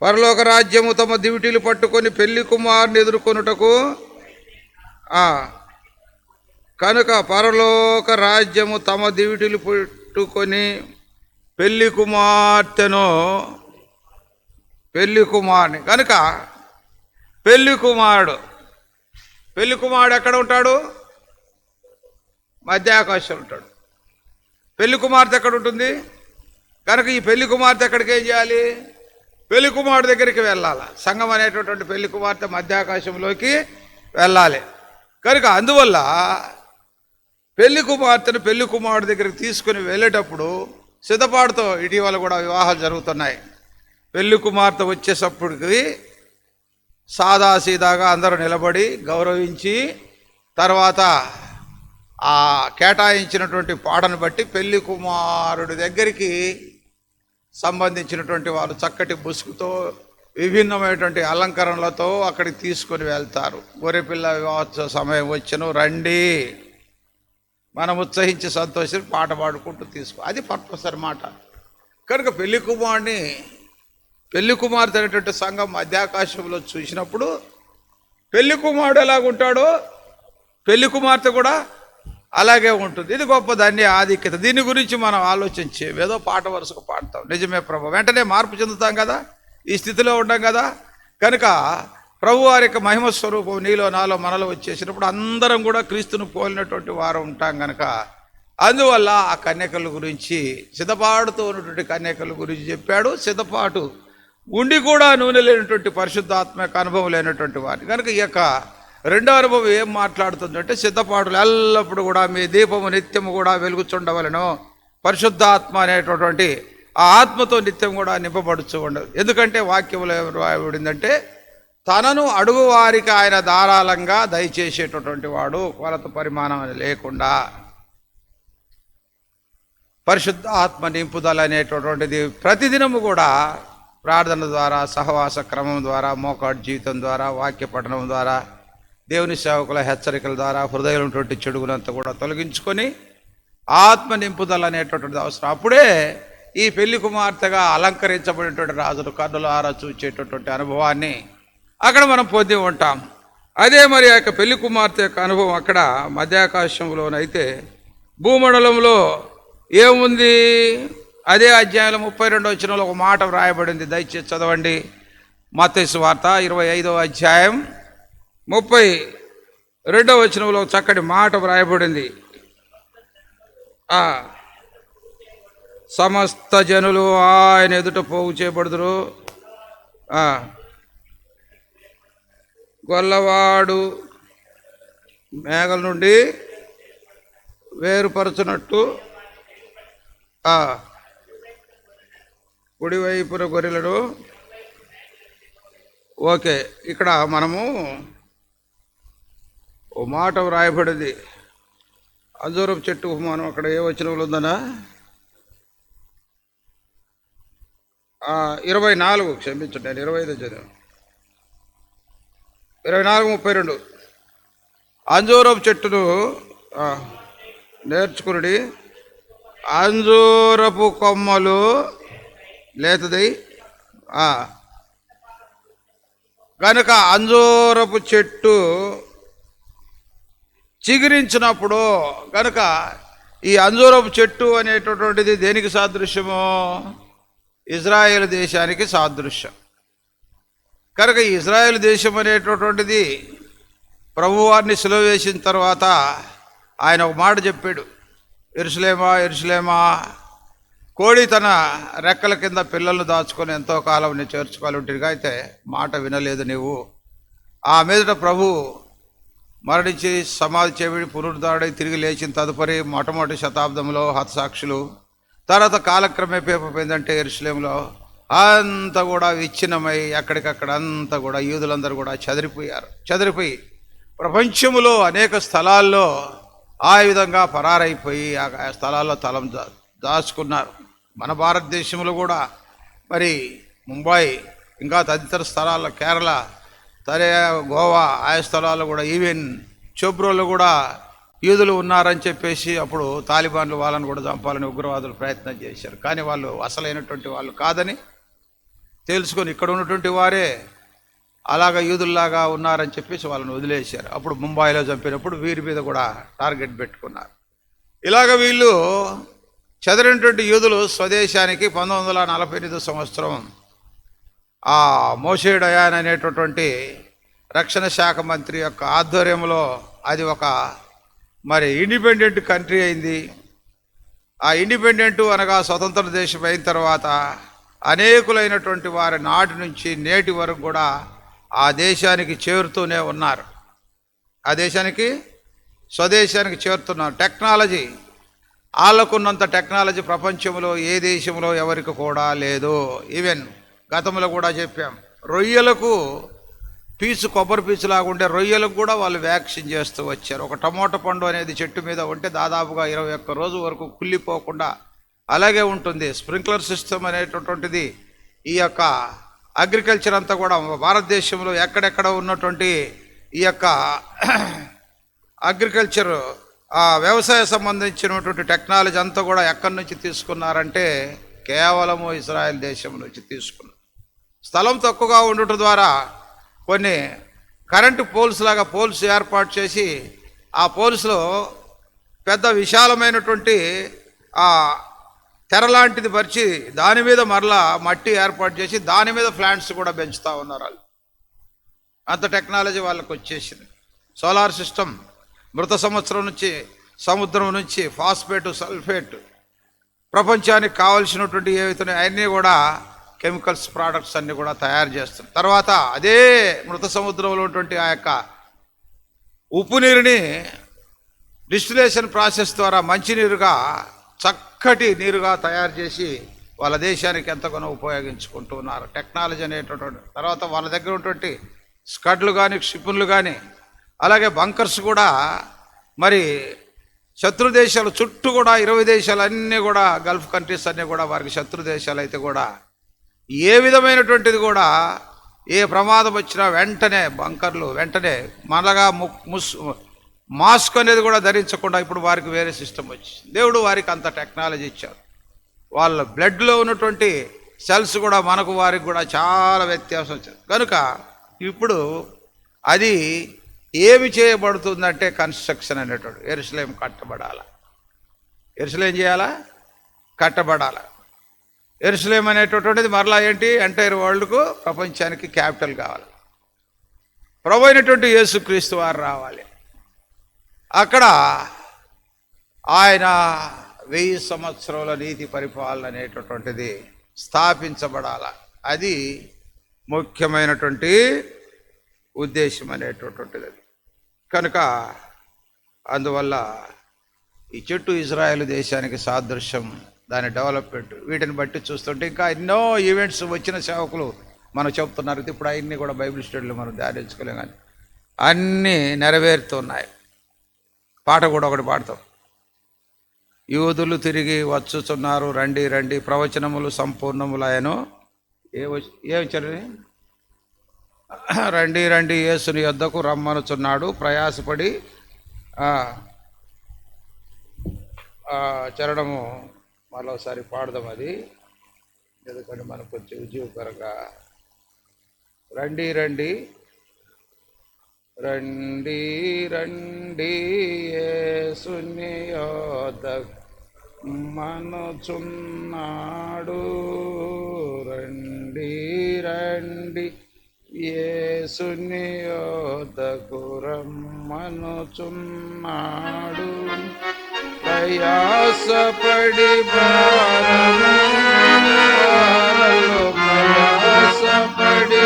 Speaker 2: పరలోక రాజ్యము తమ దివిటీలు పట్టుకొని పెళ్లి కుమారుని ఎదుర్కొనుటకు, కనుక పరలోక రాజ్యము తమ దివిటీలు పట్టుకొని పెళ్లి కుమార్తెను, పెళ్లి కుమారుని. కనుక పెళ్లి కుమారుడు ఎక్కడ ఉంటాడు? మధ్య ఆకాశంలో ఉంటాడు. పెళ్లి కుమార్తె ఎక్కడ ఉంటుంది? కనుక ఈ పెళ్లి కుమార్తె ఎక్కడికి ఏం చేయాలి? పెళ్లి కుమారుడు దగ్గరికి వెళ్ళాలి. సంఘం అనేటటువంటి పెళ్లి కుమార్తె మధ్యాకాశంలోకి వెళ్ళాలి. కనుక అందువల్ల పెళ్లి కుమార్తెను పెళ్లి కుమారుడు దగ్గరికి తీసుకుని వెళ్ళేటప్పుడు సిద్ధపాటుతో ఇటీవల కూడా వివాహాలు జరుగుతున్నాయి. పెళ్లి కుమార్తె వచ్చేటప్పటికి సాదాసీదాగా అందరూ నిలబడి గౌరవించి, తర్వాత ఆ కేటాయించినటువంటి పాటను బట్టి పెళ్లి కుమారుడి దగ్గరికి సంబంధించినటువంటి వారు చక్కటి బుసుకుతో, విభిన్నమైనటువంటి అలంకరణలతో అక్కడికి తీసుకొని వెళ్తారు. గొర్రెపిల్ల వివాహోత్సవ సమయం వచ్చెను, రండి. మనం ఉత్సహించి సంతోషించి పాట పాడుకుంటూ తీసుకో, అది పర్పస్ అన్నమాట. కనుక పెళ్లి కుమార్తె అనేటువంటి సంఘం మధ్యాకాశంలో చూసినప్పుడు పెళ్లి కుమారుడు ఎలాగుంటాడో పెళ్లి కుమార్తె కూడా అలాగే ఉంటుంది. ఇది గొప్పదాన్ని ఆధిక్యత. దీని గురించి మనం ఆలోచించి ఏదో పాట వరుసకు పాడతాం, నిజమే ప్రభు, వెంటనే మార్పు చెందుతాం కదా, ఈ స్థితిలో ఉంటాం కదా. కనుక ప్రభు వారి యొక్క మహిమ స్వరూపం నీలో నాలో మనలో వచ్చేసినప్పుడు అందరం కూడా క్రీస్తును పోలినటువంటి వారు ఉంటాం కనుక, అందువల్ల ఆ కన్యకల గురించి, సిద్ధపాటుతో ఉన్నటువంటి కన్యకల గురించి చెప్పాడు. సిద్ధపాటు ఉండి కూడా నూనె లేనటువంటి పరిశుద్ధాత్మ యొక్క అనుభవం లేనటువంటి వారు కనుక ఈ యొక్క రెండో అనుభవం ఏం మాట్లాడుతుందంటే, సిద్ధపాటులు ఎల్లప్పుడూ కూడా మీ దీపము నిత్యము కూడా వెలుగుచుండవలను, పరిశుద్ధాత్మ అనేటటువంటి ఆ ఆత్మతో నిత్యం కూడా నింపబడుచు ఉండదు. ఎందుకంటే వాక్యంలో రాయబడిందంటే, తనను అడుగు వారికి ఆయన ధారాళంగా దయచేసేటటువంటి వాడు, కొలత పరిమాణం లేకుండా. పరిశుద్ధ ఆత్మ నింపుదల అనేటటువంటిది ప్రతిదినము కూడా ప్రార్థన ద్వారా, సహవాస క్రమం ద్వారా, మోకాడు జీవితం ద్వారా, వాక్య పఠనం ద్వారా, దేవుని సేవకుల హెచ్చరికల ద్వారా హృదయంలోటువంటి చెడుగునంతా కూడా తొలగించుకొని ఆత్మ నింపుదల అనేటటువంటిది అవసరం. అప్పుడే ఈ పెళ్లి కుమార్తెగా అలంకరించబడినటువంటి రాజులు కన్నుల ఆరా చూచేటటువంటి అనుభవాన్ని అక్కడ మనం పొంది ఉంటాం. అదే మరి ఆ యొక్క పెళ్లి కుమార్తె యొక్క అనుభవం అక్కడ మధ్యాకాశంలోనైతే భూమండలంలో ఏముంది? అదే అధ్యాయంలో 32వ వచనంలో ఒక మాట వ్రాయబడింది, దయచేసి చదవండి. మత్తయి సువార్త 25వ అధ్యాయం 32వ వచనంలో చక్కటి మాట వ్రాయబడింది. సమస్త జనులు ఆయన ఎదుట పోగు చేయబడుదురు, గొల్లవాడు మేఘల నుండి వేరుపరచునట్టు కుడివైపున గొర్రెలను. ఓకే, ఇక్కడ మనము ఓ మాట వ్రాయబడింది, అంజూరపు చెట్టు ఉపమానం. అక్కడ ఏ వచనంలో ఉందనా? 24, క్షమించండి, నేను 25 చదివాను. 24:32 అంజూరపు చెట్టును నేర్చుకుని అంజూరపు కొమ్మలు లేతది కనుక అంజూరపు చెట్టు చిగురించినప్పుడు కనుక ఈ అంజూరపు చెట్టు అనేటటువంటిది దేనికి సాదృశ్యమో? ఇజ్రాయేల్ దేశానికి సాదృశ్యం. కనుక ఈ ఇజ్రాయేల్ దేశం అనేటటువంటిది ప్రభువారిని సిలువ వేసిన తర్వాత ఆయన ఒక మాట చెప్పాడు, యెరూషలేమా యెరూషలేమా, కోడి తన రెక్కల కింద పిల్లలను దాచుకొని ఎంతో కాలం నీ చేర్చుకోవాలంటిగా, అయితే మాట వినలేదు నీవు. ఆ మీదట ప్రభు మరణించి సమాధి చేయబడి పునరుద్ధారుడై తిరిగి లేచిన తదుపరి మొట్టమొదటి శతాబ్దంలో హతసాక్షులు, తర్వాత కాలక్రమే పేపైందంటే యెరూషలేములో అంతా కూడా విచ్ఛిన్నమై ఎక్కడికక్కడ అంతా కూడా యూదులందరూ కూడా చెదిరిపోయి ప్రపంచంలో అనేక స్థలాల్లో ఆ విధంగా పరారైపోయి ఆ స్థలాల్లో తలం దాచుకున్నారు. మన భారతదేశంలో కూడా మరి ముంబై, ఇంకా తదితర స్థలాల్లో, కేరళ, గోవా, ఆయా స్థలాల్లో కూడా, ఈవెన్ చోబ్రోలో కూడా యూదులు ఉన్నారని చెప్పేసి అప్పుడు తాలిబాన్లు వాళ్ళని కూడా చంపాలని ఉగ్రవాదులు ప్రయత్నం చేశారు. కానీ వాళ్ళు అసలైనటువంటి వాళ్ళు కాదని తెలుసుకొని ఇక్కడ ఉన్నటువంటి వారే అలాగ యూదుల్లాగా ఉన్నారని చెప్పేసి వాళ్ళని వదిలేశారు. అప్పుడు ముంబైలో చంపినప్పుడు వీరి మీద కూడా టార్గెట్ పెట్టుకున్నారు. ఇలాగ వీళ్ళు చెదరినటువంటి యూదులు స్వదేశానికి 1948 సంవత్సరం ఆ మోషే డయాన్ అనేటటువంటి రక్షణ శాఖ మంత్రి యొక్క ఆధ్వర్యంలో అది ఒక మరి ఇండిపెండెంట్ కంట్రీ అయింది. ఆ ఇండిపెండెంట్ అనగా స్వతంత్ర దేశం అయిన తర్వాత అనేకులైనటువంటి వారి నాటి నుంచి నేటి వరకు కూడా ఆ దేశానికి చేరుతూనే ఉన్నారు. ఆ దేశానికి, స్వదేశానికి చేరుతున్నారు. టెక్నాలజీ, వాళ్ళకున్నంత టెక్నాలజీ ప్రపంచంలో ఏ దేశంలో ఎవరికి కూడా లేదు. ఈవెన్ గతంలో కూడా చెప్పాం, రొయ్యలకు కొబ్బరి పీచు లాగుండే రొయ్యలకు కూడా వాళ్ళు వ్యాక్సిన్ చేస్తూ వచ్చారు. ఒక టమోటా పండు అనేది చెట్టు మీద ఉంటే దాదాపుగా 21 రోజు వరకు కుళ్ళిపోకుండా అలాగే ఉంటుంది. స్ప్రింక్లర్ సిస్టమ్ అనేటటువంటిది ఈ యొక్క అగ్రికల్చర్ అంతా కూడా భారతదేశంలో ఎక్కడెక్కడ ఉన్నటువంటి ఈ యొక్క అగ్రికల్చర్ ఆ వ్యవసాయ సంబంధించినటువంటి టెక్నాలజీ అంతా కూడా ఎక్కడి నుంచి తీసుకున్నారంటే కేవలము ఇజ్రాయెల్ దేశం నుంచి తీసుకున్నారు. స్థలం తక్కువగా ఉండటం ద్వారా కొన్ని కరెంటు పోల్స్ లాగా పోల్స్ ఏర్పాటు చేసి ఆ పోల్స్లో పెద్ద విశాలమైనటువంటి ఆ తెర లాంటిది పరిచి దాని మీద మరలా మట్టి ఏర్పాటు చేసి దాని మీద ప్లాంట్స్ కూడా పెంచుతూ ఉన్నారు వాళ్ళు. అంత టెక్నాలజీ వాళ్ళకు వచ్చేసింది. సోలార్ సిస్టమ్, మృత సంవత్సరం నుంచి సముద్రం నుంచి ఫాస్ఫేట్, సల్ఫేట్, ప్రపంచానికి కావలసినటువంటి ఏవైతే అన్నీ కూడా కెమికల్స్ ప్రోడక్ట్స్ అన్నీ కూడా తయారు చేస్తారు. తర్వాత అదే మృత సముద్రంలో ఉన్నటువంటి ఆ యొక్క ఉప్పు నీరుని డిస్టిలేషన్ ప్రాసెస్ ద్వారా మంచినీరుగా చక్కటి నీరుగా తయారు చేసి వాళ్ళ దేశానికి ఎంతగానో ఉపయోగించుకుంటూ ఉన్నారు టెక్నాలజీ అనేటటువంటి. తర్వాత వాళ్ళ దగ్గర ఉన్నటువంటి స్కడ్లు కానీ క్షిపణులు కానీ అలాగే బంకర్స్ కూడా మరి శత్రు దేశాలు చుట్టూ కూడా 20 దేశాలు అన్నీ కూడా గల్ఫ్ కంట్రీస్ అన్నీ కూడా వారికి శత్రు దేశాలు అయితే కూడా ఏ విధమైనటువంటిది కూడా ఏ ప్రమాదం వచ్చినా వెంటనే బంకర్లు వెంటనే మనగా మాస్క్ అనేది కూడా ధరించకుండా ఇప్పుడు వారికి వేరే సిస్టమ్ వచ్చింది. దేవుడు వారికి అంత టెక్నాలజీ ఇచ్చారు. వాళ్ళ బ్లడ్లో ఉన్నటువంటి సెల్స్ కూడా మనకు వారికి కూడా చాలా వ్యత్యాసం వచ్చింది. కనుక ఇప్పుడు అది ఏమి చేయబడుతుందంటే కన్స్ట్రక్షన్ అనేటువంటి యెరూషలేం కట్టబడాలి. యెరూషలేం చేయాలా? కట్టబడాలి. యెరూషలేం అనేటటువంటిది మరలా ఏంటి ఎంటైర్ వరల్డ్కు ప్రపంచానికి క్యాపిటల్ కావాలి. ప్రభు అయినటువంటి యేసుక్రీస్తు వారు రావాలి. అక్కడ ఆయన 1000 సంవత్సరాల నీతి పరిపాలన అనేటటువంటిది స్థాపించబడాల. అది ముఖ్యమైనటువంటి ఉద్దేశం అనేటటువంటిది. కనుక అందువల్ల ఈ చెట్టు ఇజ్రాయెల్ దేశానికి సాదృశ్యం, దాని డెవలప్మెంట్, వీటిని బట్టి చూస్తుంటే ఇంకా ఎన్నో ఈవెంట్స్ వచ్చిన సేవకులు మనం చెప్తున్నారు. ఇప్పుడు అవన్నీ కూడా బైబిల్ స్టడీలో మనం ధ్యానించుకోలేం, కానీ అన్నీ నెరవేరుతున్నాయి. పాట కూడా ఒకటి పాడతాం. యూదులు తిరిగి వచ్చుచున్నారు, రండి రండి, ప్రవచనములు సంపూర్ణములాయను. ఏమొచ్చారు? రండి రండి, యేసుని యొద్దకు రమ్మనుచున్నాడు, ప్రయాసపడి చరణము మరోసారి పాడదాం. అది ఎందుకంటే మనకు కొంచెం ఉద్యోగకరంగా. రండి రండి రండి రండి, యేసుని యొద్దకు రమ్మనుచున్నాడు, రండి రండి, యేసుని యొద్దకు రమ్మనుచున్నాడు, ప్రయాసపడి భారములో ప్రయాసపడి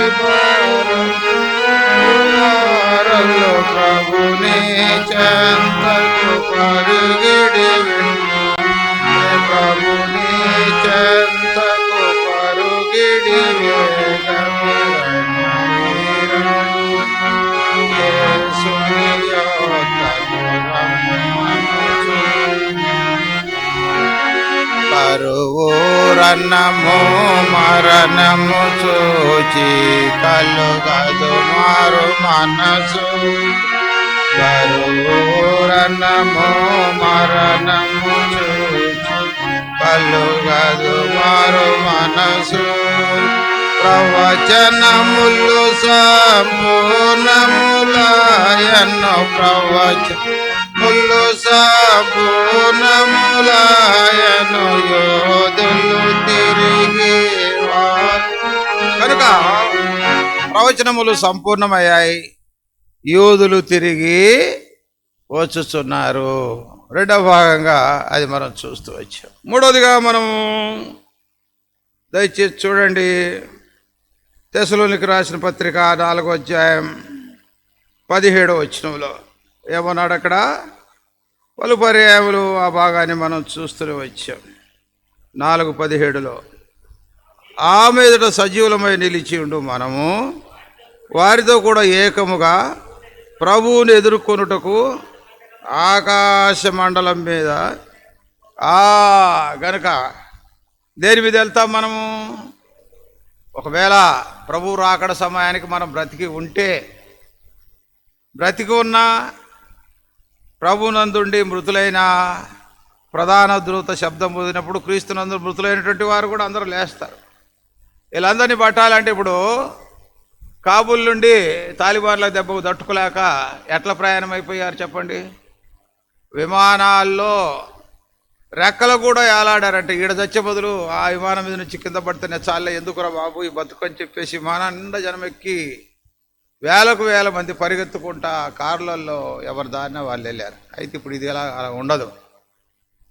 Speaker 2: భారములో ప్రభుని చెంతకు పరుగిడి, ప్రభుని చెంతకు పరుగిడి కరువురన్నము మరణము చూచి కలుగదు మారు మనసు, కరువురన్నము మరణము చూచి కలుగదు మారు మనసు, ప్రవచనములు సంపూర్ణములాయను, ప్రవచనములు సంపూర్ణములాయను, యోధులు తిరిగి. కనుక ప్రవచనములు సంపూర్ణమయ్యాయి, యూదులు తిరిగి వచ్చుచున్నారు. రెండవ భాగంగా అది మనం చూస్తూ వచ్చాం. మూడవదిగా మనం దయచేసి చూడండి, తెస్సలోనికి రాసిన పత్రిక 4వ అధ్యాయం 17వ వచనంలో ఏమన్నాడు అక్కడ? పలు పర్యాయములు ఆ భాగాన్ని మనం చూస్తూనే వచ్చాం. 4:17లో ఆ మీదట సజీవులమై నిలిచి ఉండు మనము వారితో కూడా ఏకముగా ప్రభువుని ఎదుర్కొనుటకు ఆకాశ మండలం మీద గనుక దేని మీద వెళ్తాం మనము? ఒకవేళ ప్రభు రాకడ సమయానికి మనం బ్రతికి ఉంటే, బ్రతికి ఉన్నా ప్రభునందుండి మృతులైన ప్రధాన దూత శబ్దం పొందినప్పుడు క్రీస్తునందు మృతులైనటువంటి వారు కూడా అందరూ లేస్తారు. వీళ్ళందరినీ పట్టాలంటే ఇప్పుడు కాబూల్ నుండి తాలిబాన్ల దెబ్బకు తట్టుకోలేక ఎట్లా ప్రయాణం అయిపోయారు చెప్పండి? విమానాల్లో రెక్కలు కూడా ఏలాడారంటే ఈడ చచ్చే బదులు ఆ విమానం మీద నుంచి కింద పడితేనే చాలే, ఎందుకురా బాబు ఈ బతుకని చెప్పేసి విమానం నిండా జనం ఎక్కి వేలకు వేల మంది పరిగెత్తుకుంటా కార్లలో ఎవరి దారిన వాళ్ళు వెళ్ళారు. అయితే ఇప్పుడు ఇది అలా ఉండదు.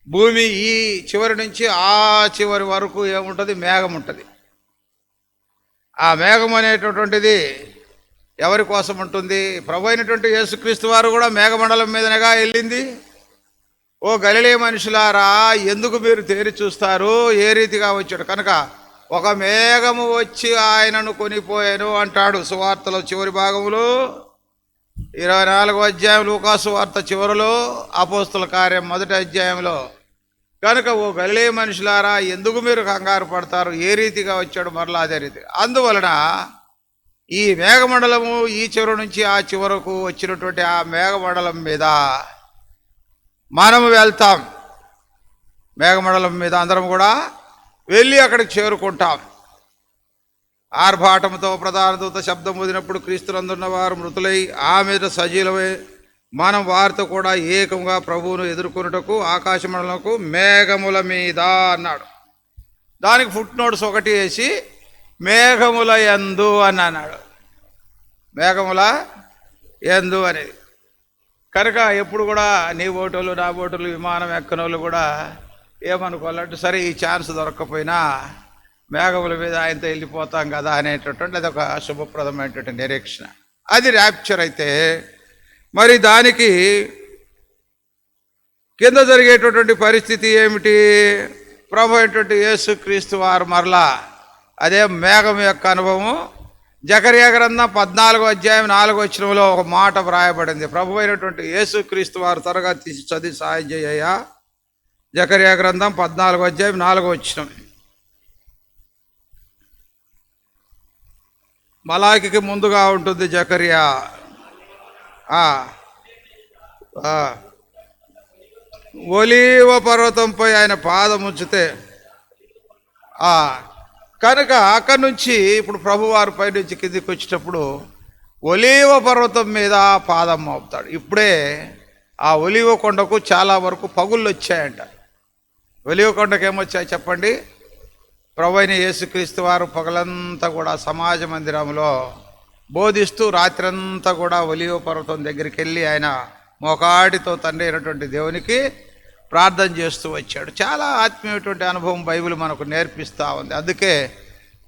Speaker 2: భూమి ఈ చివరి నుంచి ఆ చివరి వరకు ఏముంటుంది? మేఘం ఉంటుంది. ఆ మేఘం అనేటటువంటిది ఎవరి కోసం ఉంటుంది? ప్రభు అయినటువంటి యేసుక్రీస్తు వారు కూడా మేఘమండలం మీదనగా వెళ్ళింది. ఓ గలిలే మనుషులారా, ఎందుకు మీరు తేరి చూస్తారు? ఏ రీతిగా వచ్చాడు కనుక ఒక మేఘము వచ్చి ఆయనను కొనిపోయాను అంటాడు సువార్తలో చివరి భాగంలో 24వ అధ్యాయం లూకాసు వార్త చివరిలో అపోస్తుల కార్యం 1వ అధ్యాయంలో. కనుక ఓ గలిలే మనుషులారా, ఎందుకు మీరు కంగారు పడతారు? ఏ రీతిగా వచ్చాడు? మరలా అదే రీతి. అందువలన ఈ మేఘమండలము ఈ చివరి నుంచి ఆ చివరకు వచ్చినటువంటి ఆ మేఘమండలం మీద మనము వెళ్తాం. మేఘమండలం మీద అందరం కూడా వెళ్ళి అక్కడికి చేరుకుంటాం. ఆర్భాటంతో ప్రధాన దూత శబ్దం వదిలినప్పుడు క్రీస్తునందున్న వారు మృతులై ఆ మీద సజీలమై మనం వారితో కూడా ఏకంగా ప్రభువును ఎదుర్కొనుటకు ఆకాశమండలకు మేఘముల మీద అన్నాడు. దానికి ఫుట్ నోట్స్ ఒకటి వేసి మేఘముల యందు అని అన్నాడు. మేఘముల యందు అనేది. కనుక ఎప్పుడు కూడా నీ ఓటోలు నా ఓటోలు విమానం ఎక్కనోళ్ళు కూడా ఏమనుకోవాలంటే, సరే ఈ ఛాన్స్ దొరక్కపోయినా మేఘముల మీద ఆయనతో వెళ్ళిపోతాం కదా అనేటటువంటి అదొక శుభప్రదమైనటువంటి నిరీక్షణ. అది ర్యాప్చర్ అయితే మరి దానికి కింద జరిగేటటువంటి పరిస్థితి ఏమిటి? ప్రభు అయినటువంటి యేసుక్రీస్తు వారు మరలా అదే మేఘం యొక్క అనుభవం జకర్యా గ్రంథం 14వ అధ్యాయం 4వ వచనంలో ఒక మాట వ్రాయబడింది. ప్రభు అయినటువంటి యేసుక్రీస్తు వారు త్వరగా తీసి చదివి సాయం చేయ్యా. జకర్యా గ్రంథం 14వ అధ్యాయం 4వ వచనం. మలాకికి ముందుగా ఉంటుంది జకర్యా. ఒలీవ పర్వతంపై ఆయన పాదం ఉంచితే కనుక అక్కడి నుంచి ఇప్పుడు ప్రభువారి పై నుంచి కిందికి వచ్చేటప్పుడు ఒలీవ పర్వతం మీద పాదం మోపుతాడు. ఇప్పుడే ఆ ఒలీవ కొండకు చాలా వరకు పగుళ్ళు వచ్చాయంట. ఒలీవ కొండకు ఏమొచ్చాయి చెప్పండి? ప్రభు అయిన యేసుక్రీస్తు వారు పగలంతా కూడా సమాజ మందిరంలో బోధిస్తూ రాత్రంతా కూడా ఒలీవ పర్వతం దగ్గరికి వెళ్ళి ఆయన మోకాటితో తండ్రి అయినటువంటి దేవునికి ప్రార్థన చేస్తూ వచ్చాడు. చాలా ఆత్మీయటువంటి అనుభవం బైబిల్ మనకు నేర్పిస్తూ ఉంది. అందుకే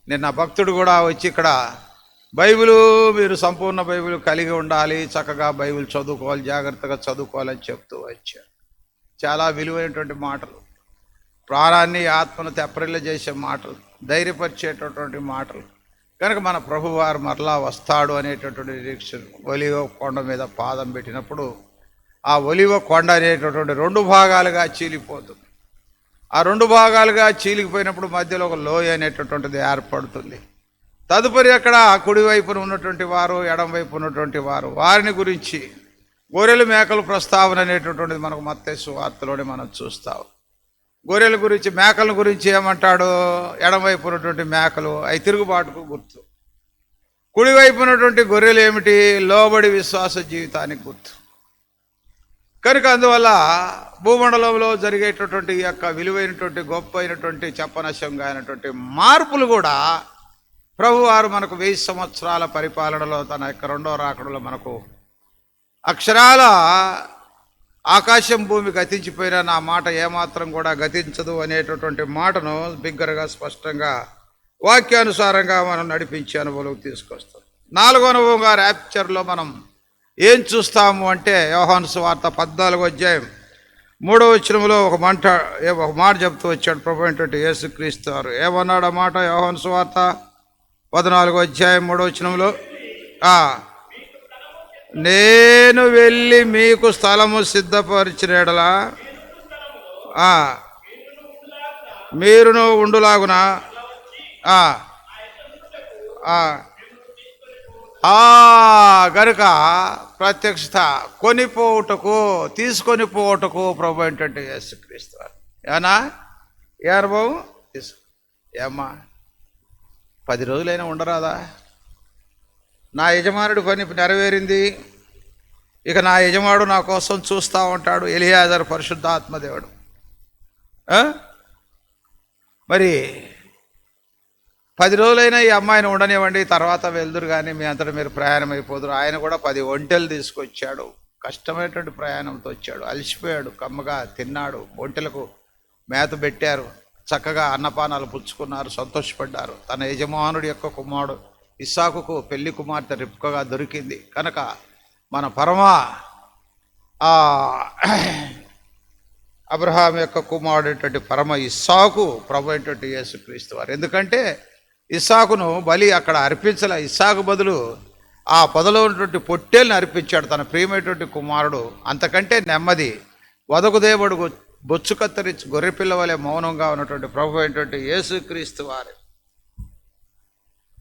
Speaker 2: నిన్న భక్తుడు కూడా వచ్చి ఇక్కడ బైబిలు మీరు సంపూర్ణ బైబిల్ కలిగి ఉండాలి, చక్కగా బైబిల్ చదువుకోవాలి, జాగ్రత్తగా చదువుకోవాలని చెప్తూ వచ్చాడు. చాలా విలువైనటువంటి మాటలు, ప్రాణాన్ని ఆత్మను తెప్పరిల్ల చేసే మాటలు, ధైర్యపరిచేటటువంటి మాటలు. కనుక మన ప్రభువారు మరలా వస్తాడు అనేటటువంటి నిరీక్షణ. ఒలివ కొండ మీద పాదం పెట్టినప్పుడు ఆ ఒలివ కొండ అనేటటువంటి 2 భాగాలుగా చీలిపోతుంది. ఆ 2 భాగాలుగా చీలిపోయినప్పుడు మధ్యలో ఒక లోయ అనేటటువంటిది ఏర్పడుతుంది. తదుపరి అక్కడ కుడివైపున ఉన్నటువంటి వారు, ఎడం వైపు ఉన్నటువంటి వారు, వారిని గురించి గొర్రెలు మేకలు ప్రస్తావన అనేటటువంటిది మనకు మత్తయి సువార్తలోనే మనం చూస్తాం. గొర్రెల గురించి, మేకల గురించి ఏమంటాడు? ఎడమవైపు ఉన్నటువంటి మేకలు అవి తిరుగుబాటుకు గుర్తు. కుడివైపు ఉన్నటువంటి గొర్రెలు ఏమిటి? లోబడి విశ్వాస జీవితానికి గుర్తు. కనుక అందువల్ల భూమండలంలో జరిగేటటువంటి ఈ యొక్క విలువైనటువంటి గొప్ప అయినటువంటి చెప్పనశంగా అయినటువంటి మార్పులు కూడా ప్రభువారు మనకు 1000 సంవత్సరాల పరిపాలనలో తన యొక్క 2వ రాకడలో మనకు అక్షరాల ఆకాశం భూమి గతించిపోయినా నా మాట ఏమాత్రం కూడా గతించదు అనేటటువంటి మాటను బిగ్గరగా స్పష్టంగా వాక్యానుసారంగా మనం నడిపించే అనుభవం తీసుకొస్తాం. 4వ అనుభవంగా ర్యాప్చర్లో మనం ఏం చూస్తాము అంటే యోహాను సువార్త 14వ అధ్యాయం 3వ వచనంలో ఒక మాట చెప్తూ వచ్చాడు ప్రభు అయినటువంటి యేసుక్రీస్తు వారు. ఏమన్నాడు ఆ మాట? యోహాను సువార్త 14వ అధ్యాయం 3వ వచనంలో, నేను వెళ్ళి మీకు స్థలము సిద్ధపరిచిన యెడల మీరును ఉండులాగున గనుక ప్రత్యక్షత కొనిపోవుటకు తీసుకొని పోవుటకు ప్రభు ఏంటంటే యేసుక్రీస్తు వారు. ఏనా ఏ అనుభవం ఏమ్మా 10 రోజులైనా ఉండరాదా? నా యజమానుడి పని నెరవేరింది, ఇక నా యజమానుడు నా కోసం చూస్తూ ఉంటాడు. ఎలియాజరు పరిశుద్ధాత్మదేవుడు. మరి 10 రోజులైనా ఈ అమ్మాయిని ఉండనివ్వండి, తర్వాత వెళ్దురు కానీ మీ అంతటా మీరు ప్రయాణం అయిపోదురు. ఆయన కూడా 10 ఒంటెలు తీసుకొచ్చాడు. కష్టమైనటువంటి ప్రయాణంతో వచ్చాడు, అలసిపోయాడు, కమ్మగా తిన్నాడు, ఒంటెలకు మేత పెట్టారు, చక్కగా అన్నపానాలు పుచ్చుకున్నారు, సంతోషపడ్డారు. తన యజమానుడి యొక్క కుమారుడు ఇస్సాకుకు పెళ్లి కుమార్తె రిబ్కా దొరికింది కనుక మన పరమ అబ్రహాం యొక్క కుమారుడైనటువంటి పరమ ఇస్సాకు ప్రభు అయినటువంటి యేసుక్రీస్తు వారు. ఎందుకంటే ఇస్సాకును బలి అక్కడ అర్పించలే. ఇస్సాకు బదులు ఆ పొదలో ఉన్నటువంటి పొట్టేల్ని అర్పించాడు తన ప్రియమైనటువంటి కుమారుడు. అంతకంటే నెమ్మది వదకు దేవుడు బొచ్చు కత్తిరించి గొర్రెపిల్ల వలె మౌనంగా ఉన్నటువంటి ప్రభు అయినటువంటి యేసుక్రీస్తు వారు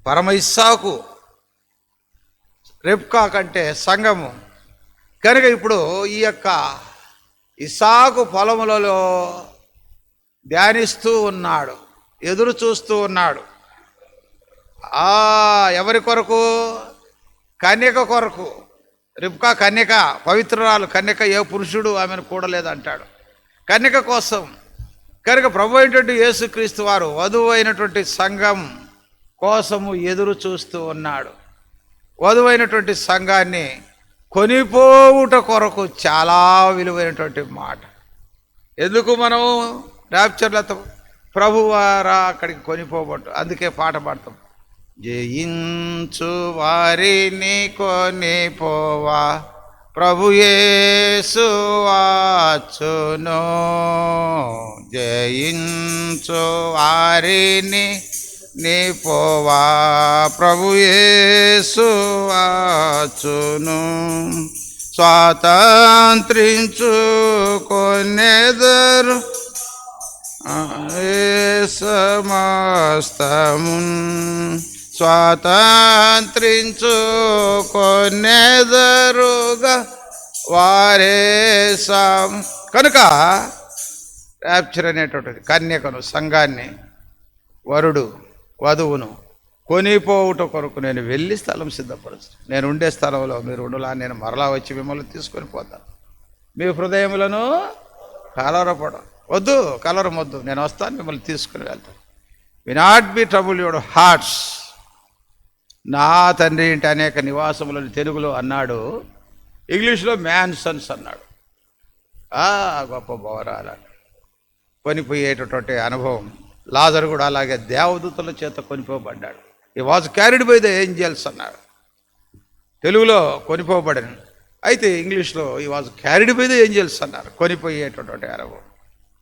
Speaker 2: పరమ ఇస్సాకు, రెబ్కా కంటే సంఘము. కనుక ఇప్పుడు ఈ యొక్క ఇస్సాకు పొలములలో ధ్యానిస్తూ ఉన్నాడు, ఎదురు చూస్తూ ఉన్నాడు. ఎవరి కొరకు? కన్యక కొరకు. రిబ్కా కన్యక, పవిత్రురాలు కన్యక, ఏ పురుషుడు ఆమెను కూడలేదంటాడు. కన్యక కోసం. కనుక ప్రభు అయినటువంటి యేసుక్రీస్తు వారు వధువు అయినటువంటి సంఘం కోసము ఎదురు చూస్తూ ఉన్నాడు. వధువైనటువంటి సంఘాన్ని కొనిపోవుట కొరకు చాలా విలువైనటువంటి మాట. ఎందుకు మనం ర్యాప్చర్లతో ప్రభువారా అక్కడికి కొనిపోబట్టు, అందుకే పాట పాడతాం. జయించు వారిని కొనిపోవా ప్రభు యేసు వచ్చును, జయించు వారిని నీపోవా ప్రభు యేసు వచ్చును, స్వాతంత్రించుకొనెదరు సమస్తమున్, స్వాతంత్రించుకొనెదరుగా వారే కనుక ర్యాప్చర్ అనేటువంటిది కన్యకను, సంఘాన్ని, వరుడు వధువును కొనిపోవుట కొరకు నేను వెళ్ళి స్థలం సిద్ధపరుస్తాను. నేను ఉండే స్థలంలో మీరు ఉండులా, నేను మరలా వచ్చి మిమ్మల్ని తీసుకొని పోతాను. మీ హృదయములను కలవరపడ వద్దు, కలవరం వద్దు, నేను వస్తాను, మిమ్మల్ని తీసుకుని వెళ్తాను. We not be trouble your hearts. నా తండ్రి ఇంటి అనేక నివాసములను తెలుగులో అన్నాడు, ఇంగ్లీష్లో మ్యాన్సన్స్ అన్నాడు. గొప్ప భవనాల కొనిపోయేటటువంటి అనుభవం. లాజరు కూడా అలాగే దేవదూతల చేత కొనిపోబడ్డాడు. ఈ was carried by the angels అన్నాడు, తెలుగులో కొనిపోబడిన. అయితే ఇంగ్లీష్లో ఈ was carried by the angels అన్నారు. కొనిపోయేటటువంటి అనుభవం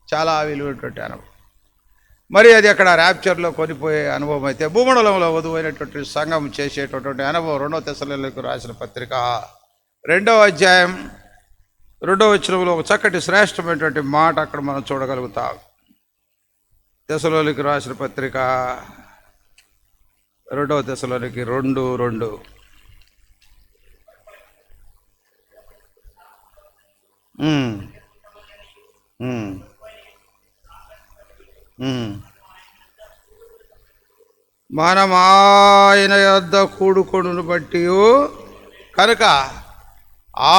Speaker 2: చాలా విలువైనటువంటి అనుభవం. మరి అది అక్కడ ర్యాప్చర్లో కొనిపోయే అనుభవం అయితే, భూమండలంలో వధువైనటువంటి సంఘం చేసేటటువంటి అనుభవం 2వ తెస్సలోనికీయులకు రాసిన పత్రిక 2వ అధ్యాయం 2వ వచనంలో ఒక చక్కటి శ్రేష్టమైనటువంటి మాట అక్కడ మనం చూడగలుగుతాం. తెస్సలోనికీయులకు రాసిన పత్రిక 2వ తెస్సలోనికీ 2:2. మనం ఆయన యొద్ద కూడుకొనును బట్టి కనుక ఆ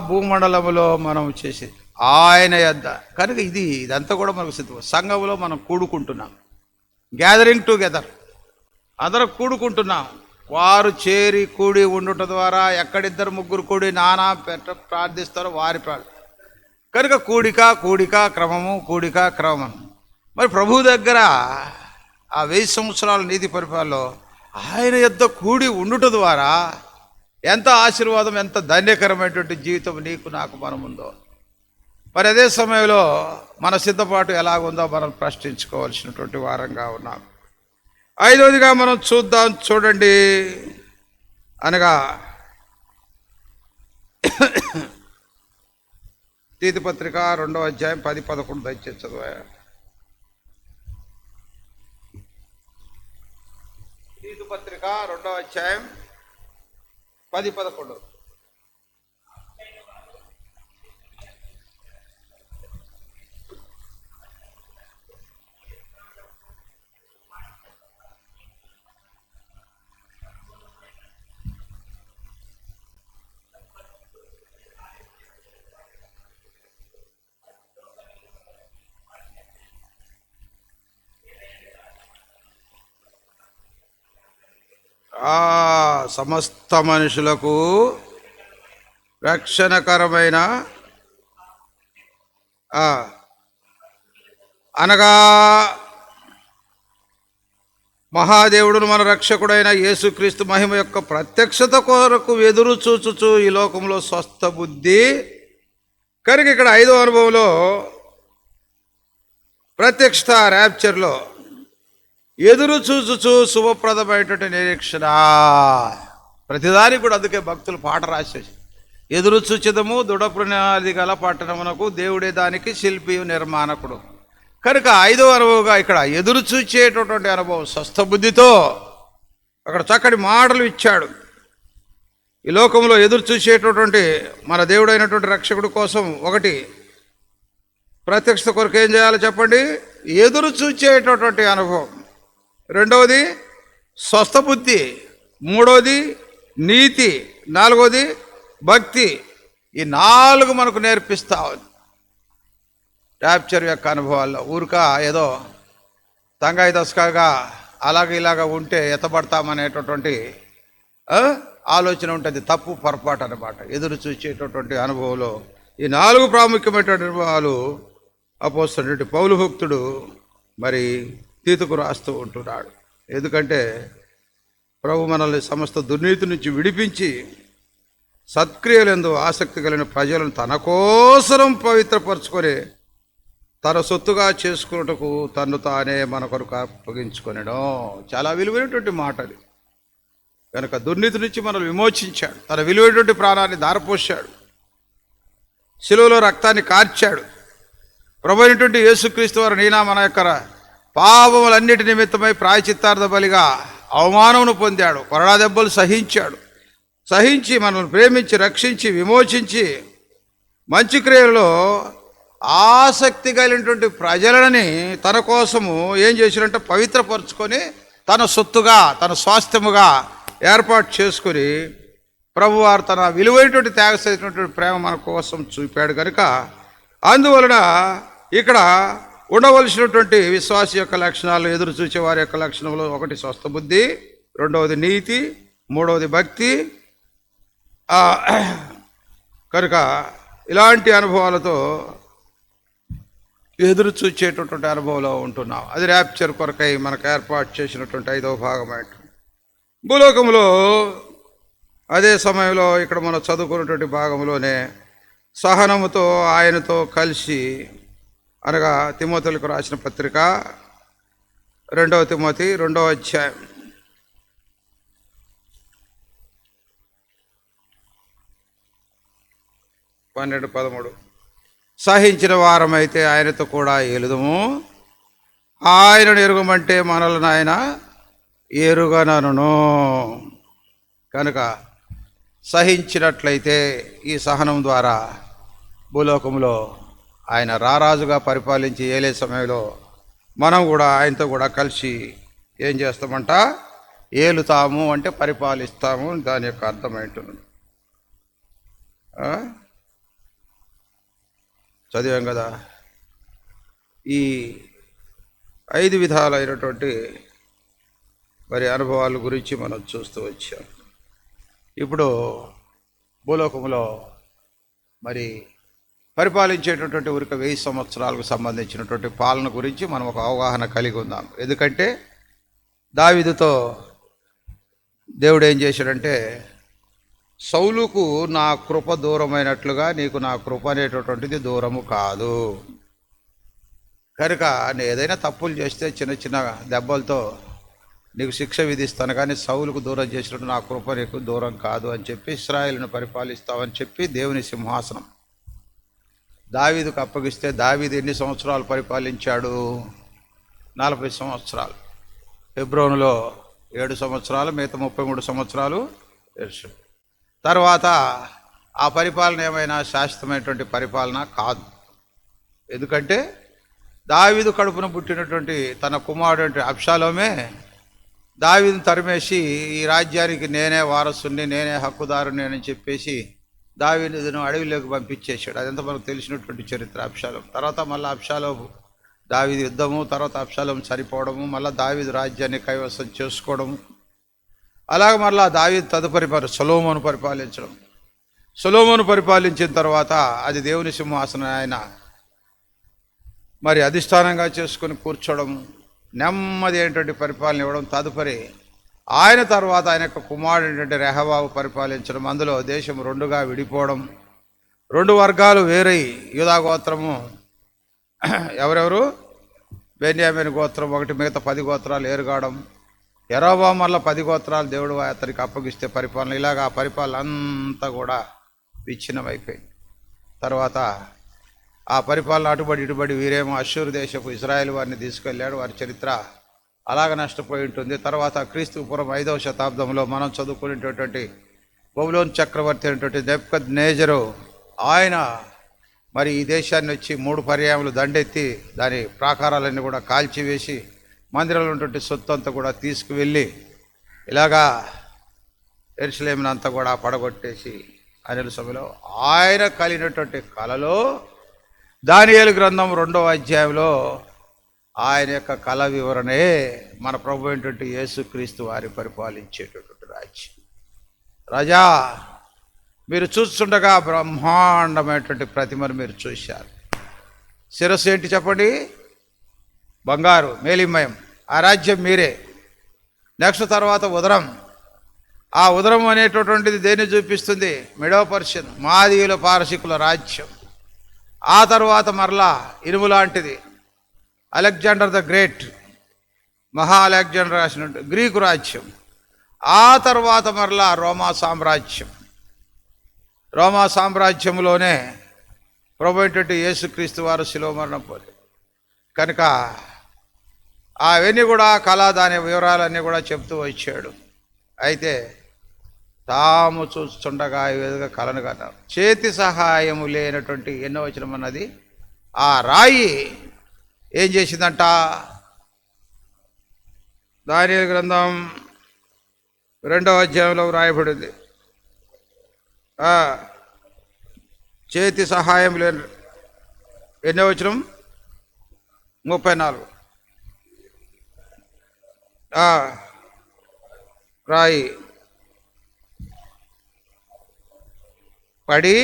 Speaker 2: భూమండలములో మనం చేసేది ఆయన యొద్ద కనుక ఇదంతా కూడా మనకు సిద్ధం. సంఘంలో మనం కూడుకుంటున్నాం, గ్యాదరింగ్ టుగెదర్, అందరం కూడుకుంటున్నాం. వారు చేరి కూడి ఉండుట ద్వారా ఎక్కడిద్దరు ముగ్గురు కూడి నానా ప్రార్థిస్తారో వారి కనుక కూడిక క్రమము, కూడిక క్రమం. మరి ప్రభు దగ్గర ఆ 1000 సంవత్సరాల నీతి పరిపాలనలో ఆయన యొద్ద కూడి ఉండుట ద్వారా ఎంత ఆశీర్వాదం, ఎంత ధన్యకరమైనటువంటి జీవితం నీకు నాకు మనముందో. మరి అదే సమయంలో మన సిద్ధపాటు ఎలాగుందో మనం ప్రశ్నించుకోవాల్సినటువంటి వారంగా ఉన్నాం. 5వదిగా మనం చూడండి, అనగా తీతు పత్రిక 2వ అధ్యాయం 10-11 దయచేసి చదువు. తీతు పత్రిక 2వ అధ్యాయం 10-11. సమస్త మనుషులకు రక్షణకరమైన అనగా మహాదేవుడును మన రక్షకుడైన యేసుక్రీస్తు మహిమ యొక్క ప్రత్యక్షత కొరకు ఎదురు చూచుచు ఈ లోకంలో స్వస్థ బుద్ధి. కనుక ఇక్కడ 5వ అనుభవంలో ప్రత్యక్షత ర్యాప్చర్లో ఎదురు చూచుచు శుభప్రదమైనటువంటి నిరీక్షణ. ప్రతిదానికి కూడా అందుకే భక్తులు పాట రాసేసి, ఎదురు చూచిదము దృఢప్రణాళిక గల పట్టణమునకు దేవుడే దానికి శిల్పి నిర్మాణకుడు. కనుక 5వ అనుభవంగా ఇక్కడ ఎదురు చూచేటటువంటి అనుభవం స్వస్థ బుద్ధితో అక్కడ చక్కటి మాటలు ఇచ్చాడు. ఈ లోకంలో ఎదురు చూసేటటువంటి మన దేవుడైనటువంటి రక్షకుడు కోసం ఒకటి ప్రత్యక్షత కొరకు ఏం చేయాలో చెప్పండి, ఎదురు చూచేటటువంటి అనుభవం. రెండవది స్వస్థ బుద్ధి, మూడవది నీతి, నాలుగవది భక్తి. ఈ 4 మనకు నేర్పిస్తా ఉంది ర్యాప్చర్ యొక్క అనుభవాల్లో. ఊరిక ఏదో తంగాయి దశకాగా ఇలాగ ఉంటే ఎత్తబడతామనేటటువంటి ఆలోచన ఉంటుంది. తప్పు పొరపాటు అన్నమాట. ఎదురు చూసేటటువంటి అనుభవంలో ఈ 4 ప్రాముఖ్యమైనటువంటి అనుభవాలు అపోస్తలుడైన పౌలు భక్తుడు మరి తీతుకు రాస్తూ ఉంటున్నాడు. ఎందుకంటే ప్రభు మనల్ని సమస్త దుర్నీతి నుంచి విడిపించి సత్క్రియలందు ఆసక్తి కలిగిన ప్రజలను తన కోసరం పవిత్రపరచుకొని తన సొత్తుగా చేసుకున్నటకు తను తానే మన కొరకు అప్పగించుకొనడం. చాలా విలువైనటువంటి మాట అది. కనుక దుర్నీతి నుంచి మనల్ని విమోచించాడు, తన విలువైనటువంటి ప్రాణాన్ని ధారపోశాడు, శిలువలో రక్తాన్ని కార్చాడు. ప్రభు అయినటువంటి యేసుక్రీస్తు వారు నీనా మన యొక్క పాపములన్నిటి నిమిత్తమై ప్రాయచిత్తార్థ బలిగా అవమానమును పొందాడు, కొరడా దెబ్బలు సహించి మనల్ని ప్రేమించి రక్షించి విమోచించి మంచి క్రియలలో ఆసక్తి కలిగినటువంటి ప్రజలని తన కోసము ఏం చేసినంటే పవిత్రపరుచుకొని తన సొత్తుగా తన స్వాస్థ్యముగా ఏర్పాటు చేసుకుని ప్రభువారు తన విలువైనటువంటి త్యాగమైనటువంటి ప్రేమ మన కోసం చూపాడు. కనుక అందువలన ఇక్కడ ఉండవలసినటువంటి విశ్వాస యొక్క లక్షణాలు, ఎదురు చూసే వారి యొక్క లక్షణంలో ఒకటి స్వస్థ బుద్ధి, రెండవది నీతి, మూడవది భక్తి. కనుక ఇలాంటి అనుభవాలతో ఎదురు చూచేటటువంటి అనుభవంలో ఉంటున్నాం. అది ర్యాప్చర్ కొరకై మనకు ఏర్పాటు చేసినటువంటి 5వ భాగం. భూలోకంలో అదే సమయంలో ఇక్కడ మనం చదువుకున్నటువంటి భాగంలోనే సహనముతో ఆయనతో కలిసి, అనగా తిమోతిలకు రాసిన పత్రిక 2వ తిమోతి 2వ అధ్యాయం 12-13 సహించిన వారమైతే ఆయనతో కూడా ఏలుదము, ఆయనను ఎరుగమంటే మనల్ని ఆయన ఎరుగనను. కనుక సహించినట్లయితే ఈ సహనం ద్వారా భూలోకంలో ఆయన రారాజుగా పరిపాలించి ఏలే సమయంలో మనం కూడా ఆయనతో కూడా కలిసి ఏం చేస్తామంట, ఏలుతాము అంటే పరిపాలిస్తాము. దాని యొక్క అర్థమేంటుంది చదివాం కదా. ఈ 5 విధాలైనటువంటి మరి అనుభవాల గురించి మనం చూస్తూ వచ్చాం. ఇప్పుడు భూలోకంలో మరి పరిపాలించేటటువంటి ఊరికి 1000 సంవత్సరాలకు సంబంధించినటువంటి పాలన గురించి మనం ఒక అవగాహన కలిగి ఉందాం. ఎందుకంటే దావీదుతో దేవుడు ఏం చేశాడంటే, సౌలుకు నా కృప దూరమైనట్లుగా నీకు నా కృప అనేటటువంటిది దూరము కాదు. కనుక నేను ఏదైనా తప్పులు చేస్తే చిన్న చిన్న దెబ్బలతో నీకు శిక్ష విధిస్తాను, కానీ సౌలుకు దూరం చేసినట్టు నా కృప నీకు దూరం కాదు అని చెప్పి ఇశ్రాయేలును పరిపాలిస్తావని చెప్పి దేవుని సింహాసనం దావీదుకు అప్పగిస్తే, దావీదు ఎన్ని సంవత్సరాలు పరిపాలించాడు? 40 సంవత్సరాలు. హెబ్రోనులో 7 సంవత్సరాలు, మిగతా 33 సంవత్సరాలు యెరూషలేము. తర్వాత ఆ పరిపాలన ఏమైనా శాశ్వతమైనటువంటి పరిపాలన కాదు. ఎందుకంటే దావీదు కడుపున పుట్టినటువంటి తన కుమారుడు అబ్షాలోమే దావీదును తరిమేసి ఈ రాజ్యానికి నేనే వారసుని, నేనే హక్కుదారుని అని చెప్పేసి దావీదును అడవిలోకి పంపించేశాడు. అదంతా మనకు తెలిసినటువంటి చరిత్ర అబ్షాలోం. తర్వాత మళ్ళీ అబ్షాలోము దావీదు యుద్ధము, తర్వాత అబ్షాలోం చనిపోవడము, మళ్ళీ దావీదు రాజ్యాన్ని కైవసం చేసుకోవడము, అలాగ మళ్ళా దావీదు తదుపరి సొలొమోను పరిపాలించడం. సొలొమోను పరిపాలించిన తర్వాత అది దేవుని సింహాసనం ఆయన మరి అధిష్టానంగా చేసుకొని కూర్చోవడం, నెమ్మది అయినటువంటి పరిపాలన ఇవ్వడం. తదుపరి ఆయన తర్వాత ఆయన యొక్క కుమారుడు ఏంటంటే రెహబాబు పరిపాలించడం. అందులో దేశం రెండుగా విడిపోవడం, రెండు వర్గాలు వేరై యూదా గోత్రము ఎవరెవరు బెన్యామీను గోత్రం ఒకటి, మిగతా 10 గోత్రాలు ఏరుగావడం. యెరోబాము మళ్ళీ 10 గోత్రాలు దేవుడు అతనికి అప్పగిస్తే పరిపాలన, ఇలాగా ఆ పరిపాలన అంతా కూడా విచ్ఛిన్నమైపోయింది. తర్వాత ఆ పరిపాలన అటుబడి ఇటుబడి వీరేమో అష్షూరు దేశపు ఇజ్రాయెల్ వారిని తీసుకెళ్ళాడు. వారి చరిత్ర అలాగ నష్టపోయి ఉంటుంది. తర్వాత క్రీస్తు పూర్వం 5వ శతాబ్దంలో మనం చదువుకునేటటువంటి బబులోను చక్రవర్తి అయినటువంటి నెబుకద్నెజరు ఆయన మరి ఈ దేశాన్ని వచ్చి 3 పర్యాయములు దండెత్తి దాని ప్రాకారాలన్నీ కూడా కాల్చివేసి మందిరంలో ఉన్నటువంటి సొత్తు అంతా కూడా తీసుకువెళ్ళి ఇలాగా యెరూషలేమును అంతా కూడా పడగొట్టేసి అనిల సభలో ఆయన కలిగినటువంటి కలలో దానియేలు గ్రంథం 2వ అధ్యాయంలో ఆయన యొక్క కళ వివరణే మన ప్రభు అయినటువంటి యేసుక్రీస్తు వారి పరిపాలించేటటువంటి రాజ్యం. రాజా మీరు చూస్తుండగా బ్రహ్మాండమైనటువంటి ప్రతిమను మీరు చూశారు. శిరస్సు ఏంటి చెప్పండి? బంగారు మేలిమయం. ఆ రాజ్యం మీరే. నెక్స్ట్ తర్వాత ఉదరం. ఆ ఉదరం అనేటటువంటిది దేన్ని చూపిస్తుంది? మెడో పర్షియన్ మాదీయుల పారసికుల రాజ్యం. ఆ తర్వాత మరలా ఇనుము లాంటిది అలెగ్జాండర్ ద గ్రేట్, మహా అలెగ్జాండర్ రాసినట్టు గ్రీకు రాజ్యం. ఆ తర్వాత మరలా రోమా సామ్రాజ్యం. రోమా సామ్రాజ్యంలోనే ప్రభు అయినటువంటి యేసుక్రీస్తు వారు శిలువ మరణం పొందారు కనుక అవన్నీ కూడా కళ, దాని వివరాలన్నీ కూడా చెప్తూ వచ్చాడు. అయితే తాము చూస్తుండగా ఈ విధంగా కలను కన్నారు. చేతి సహాయము లేనటువంటి ఎన్నో వచనం అన్నది ఆ రాయి ఏం చేసిందంట? దానియేలు గ్రంథం 2వ అధ్యాయంలో వ్రాయబడింది. చేతి సహాయం లేని ఎన్నో వచనం 34. రాయి పడి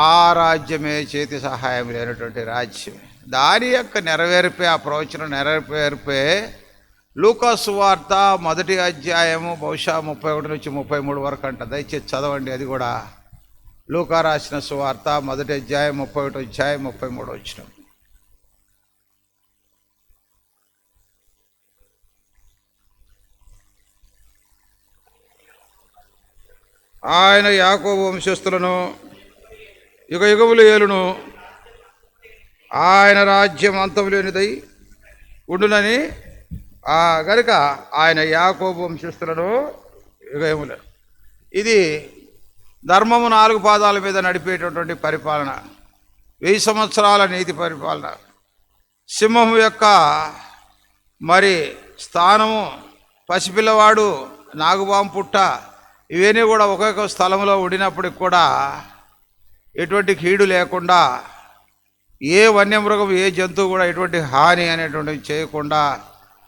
Speaker 2: ఆ రాజ్యమే చేతి సహాయం లేనటువంటి రాజ్యం. దాని యొక్క నెరవేర్పే, ఆ ప్రవచనం నెరవేర్పే లూకా సువార్త 1వ అధ్యాయము బహుశా 31 నుంచి 33 వరకు అంట. దయచేసి చదవండి. అది కూడా లూకా రాసిన సువార్త 1వ అధ్యాయం 31 అధ్యాయం 33 వచనం. ఆయన యాకోబు వంశస్థులను యుగ యుగములు ఏలును, ఆయన రాజ్యం అంతము లేనిదై ఉండునని. గనుక ఆయన యాకోబు వంశస్థులను యుగ యుగములు. ఇది ధర్మము 4 పాదాల మీద నడిపేటటువంటి పరిపాలన, 1000 సంవత్సరాల నీతి పరిపాలన. సింహము యొక్క మరి స్థానము, పసిపిల్లవాడు, నాగుబాము పుట్ట, ఇవన్నీ కూడా ఒక్కొక్క స్థలంలో ఉండినప్పటికి కూడా ఎటువంటి కీడు లేకుండా, ఏ వన్యమృగం, ఏ జంతువు కూడా ఎటువంటి హాని అనేటువంటివి చేయకుండా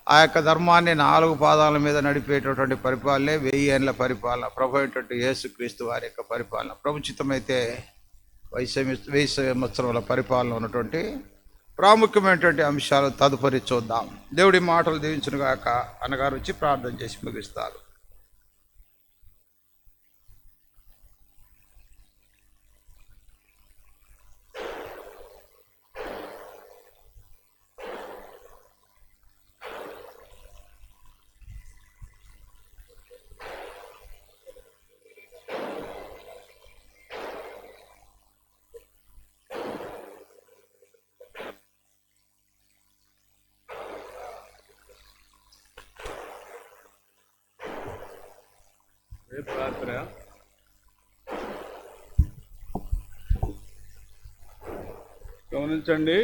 Speaker 2: ఆ యొక్క ధర్మాన్ని 4 పాదాల మీద నడిపేటటువంటి పరిపాలనే 1000 ఏళ్ళ పరిపాలన. ప్రభు అయినటువంటి యేసుక్రీస్తు వారి యొక్క పరిపాలన. ప్రభుచితమైతే 1000 సంవత్సరాల పరిపాలన ఉన్నటువంటి ప్రాముఖ్యమైనటువంటి అంశాలు తదుపరి చూద్దాం. దేవుడి మాటలు దీవించునుగాక. అన్నగారు వచ్చి ప్రార్థన చేసి ముగిస్తారు.
Speaker 1: రేపు రాత్రి గమనించండి.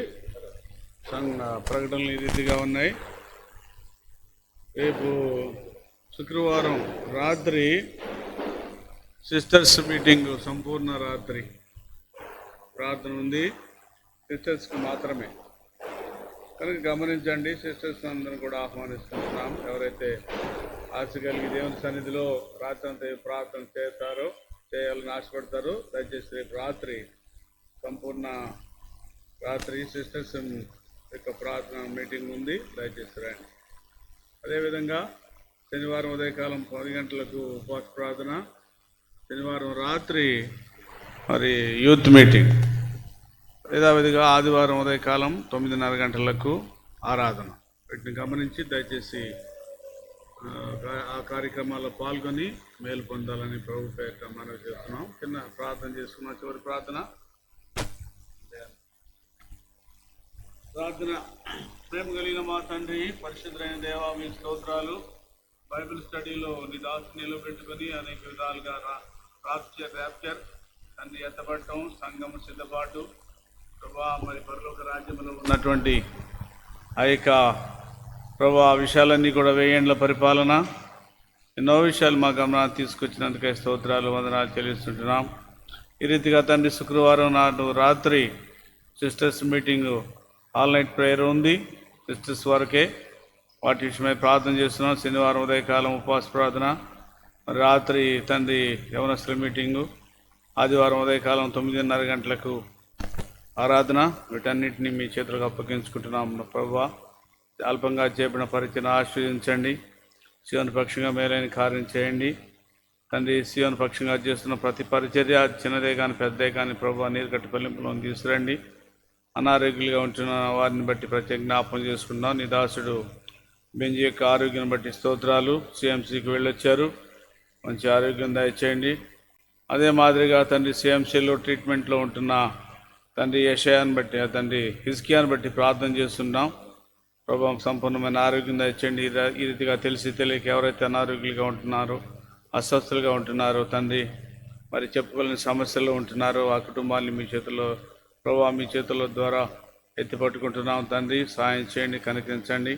Speaker 1: సంఘ ప్రకటనలు ఈ రీతిగా ఉన్నాయి. రేపు శుక్రవారం రాత్రి సిస్టర్స్ మీటింగ్, సంపూర్ణ రాత్రి ప్రార్థన ఉంది, సిస్టర్స్కి మాత్రమే. కనుక గమనించండి, సిస్టర్స్ అందరూ కూడా ఆహ్వానిస్తున్నాం. ఎవరైతే ఆశ కలిగి దేవుని సన్నిధిలో రాత్రి ప్రార్థన చేస్తారో, చేయాలని ఆశపడతారో, దయచేసి రేపు రాత్రి సంపూర్ణ రాత్రి సిస్టర్స్ యొక్క ప్రార్థన మీటింగ్ ఉంది, దయచేసి రండి. అదేవిధంగా శనివారం ఉదయకాలం 10 గంటలకు ఉపవాస ప్రార్థన, శనివారం రాత్రి మరి యూత్ మీటింగ్, యథావిధిగా ఆదివారం ఉదయకాలం 9:30 గంటలకు ఆరాధన. వీటిని గమనించి దయచేసి ఆ కార్యక్రమాల్లో పాల్గొని మేలు పొందాలని ప్రభు పేరిట మనవి చేస్తున్నాం. చిన్న ప్రార్థన చేసుకున్నాం. చివరి ప్రార్థన. ప్రేమ కలిగిన మా తండ్రి, పరిశుద్ధమైన దేవా, మీ స్తోత్రాలు. బైబిల్ స్టడీలో నీ దాసు నిలబెట్టుకుని అనేక విధాలుగా ర్యాప్చర్ తండ్రి ఎత్తబడటం, సంఘం సిద్ధపాటు ప్రభా, మరి పరలోక రాజ్యంలో ఉన్నటువంటి ఆ యొక్క ప్రభా విషయాలన్నీ కూడా 1000 ఏండ్ల పరిపాలన, ఎన్నో విషయాలు మా గమనాన్ని తీసుకొచ్చినందుకే స్తోత్రాలు, వందనాలు చెల్లిస్తుంటున్నాం. ఈ రీతిగా తండ్రి శుక్రవారం నాడు రాత్రి sisters meeting, all night prayer ఉంది, సిస్టర్స్ వరకే. వాటి విషయమై ప్రార్థన చేస్తున్నాం. శనివారం ఉదయకాలం ఉపవాస ప్రార్థన, రాత్రి తండ్రి యవనస్తుల మీటింగు, ఆదివారం ఉదయకాలం 9:30 గంటలకు ఆరాధన. వీటన్నిటిని మీ చేతులకు అప్పగించుకుంటున్నాం. ప్రభువా, అల్పంగా చేపడిన పరిచయను ఆశీర్వదించండి. సీయోను పక్షంగా మేలైన కార్యం చేయండి తండ్రి. సీయోను పక్షంగా చేస్తున్న ప్రతి పరిచర్య, చిన్నదే కానీ పెద్దదే కానీ ప్రభువా, నీరు కట్టి పల్లింపులను తీసుకురండి. అనారోగ్యులుగా ఉంటున్న వారిని బట్టి ప్రత్యేక జ్ఞాపకం చేసుకున్నాం. నీ దాసుడు బెంజి యొక్క ఆరోగ్యం బట్టి స్తోత్రాలు. సిఎంసికి వెళ్ళొచ్చారు, మంచి ఆరోగ్యం దయచేయండి. అదే మాదిరిగా తండ్రి సిఎంసిలో ట్రీట్మెంట్లో ఉంటున్న తండ్రి యెషయాను బట్టి, తండ్రి హిజ్కియాను బట్టి ప్రార్థన చేస్తున్నాం. ప్రభావం సంపూర్ణమైన ఆరోగ్యం దయచేయండి. ఈ రీతిగా తెలిసి తెలియక ఎవరైతే అనారోగ్యంగా ఉంటున్నారో, అస్వస్థలుగా ఉంటున్నారో తండ్రి, మరి చెప్పుకోలేని సమస్యల్లో ఉంటున్నారో ఆ కుటుంబాన్ని మీ చేతుల్లో ప్రభావ, మీ చేతుల ద్వారా ఎత్తిపట్టుకుంటున్నాం తండ్రి. సాయం చేయండి, కనికరించండి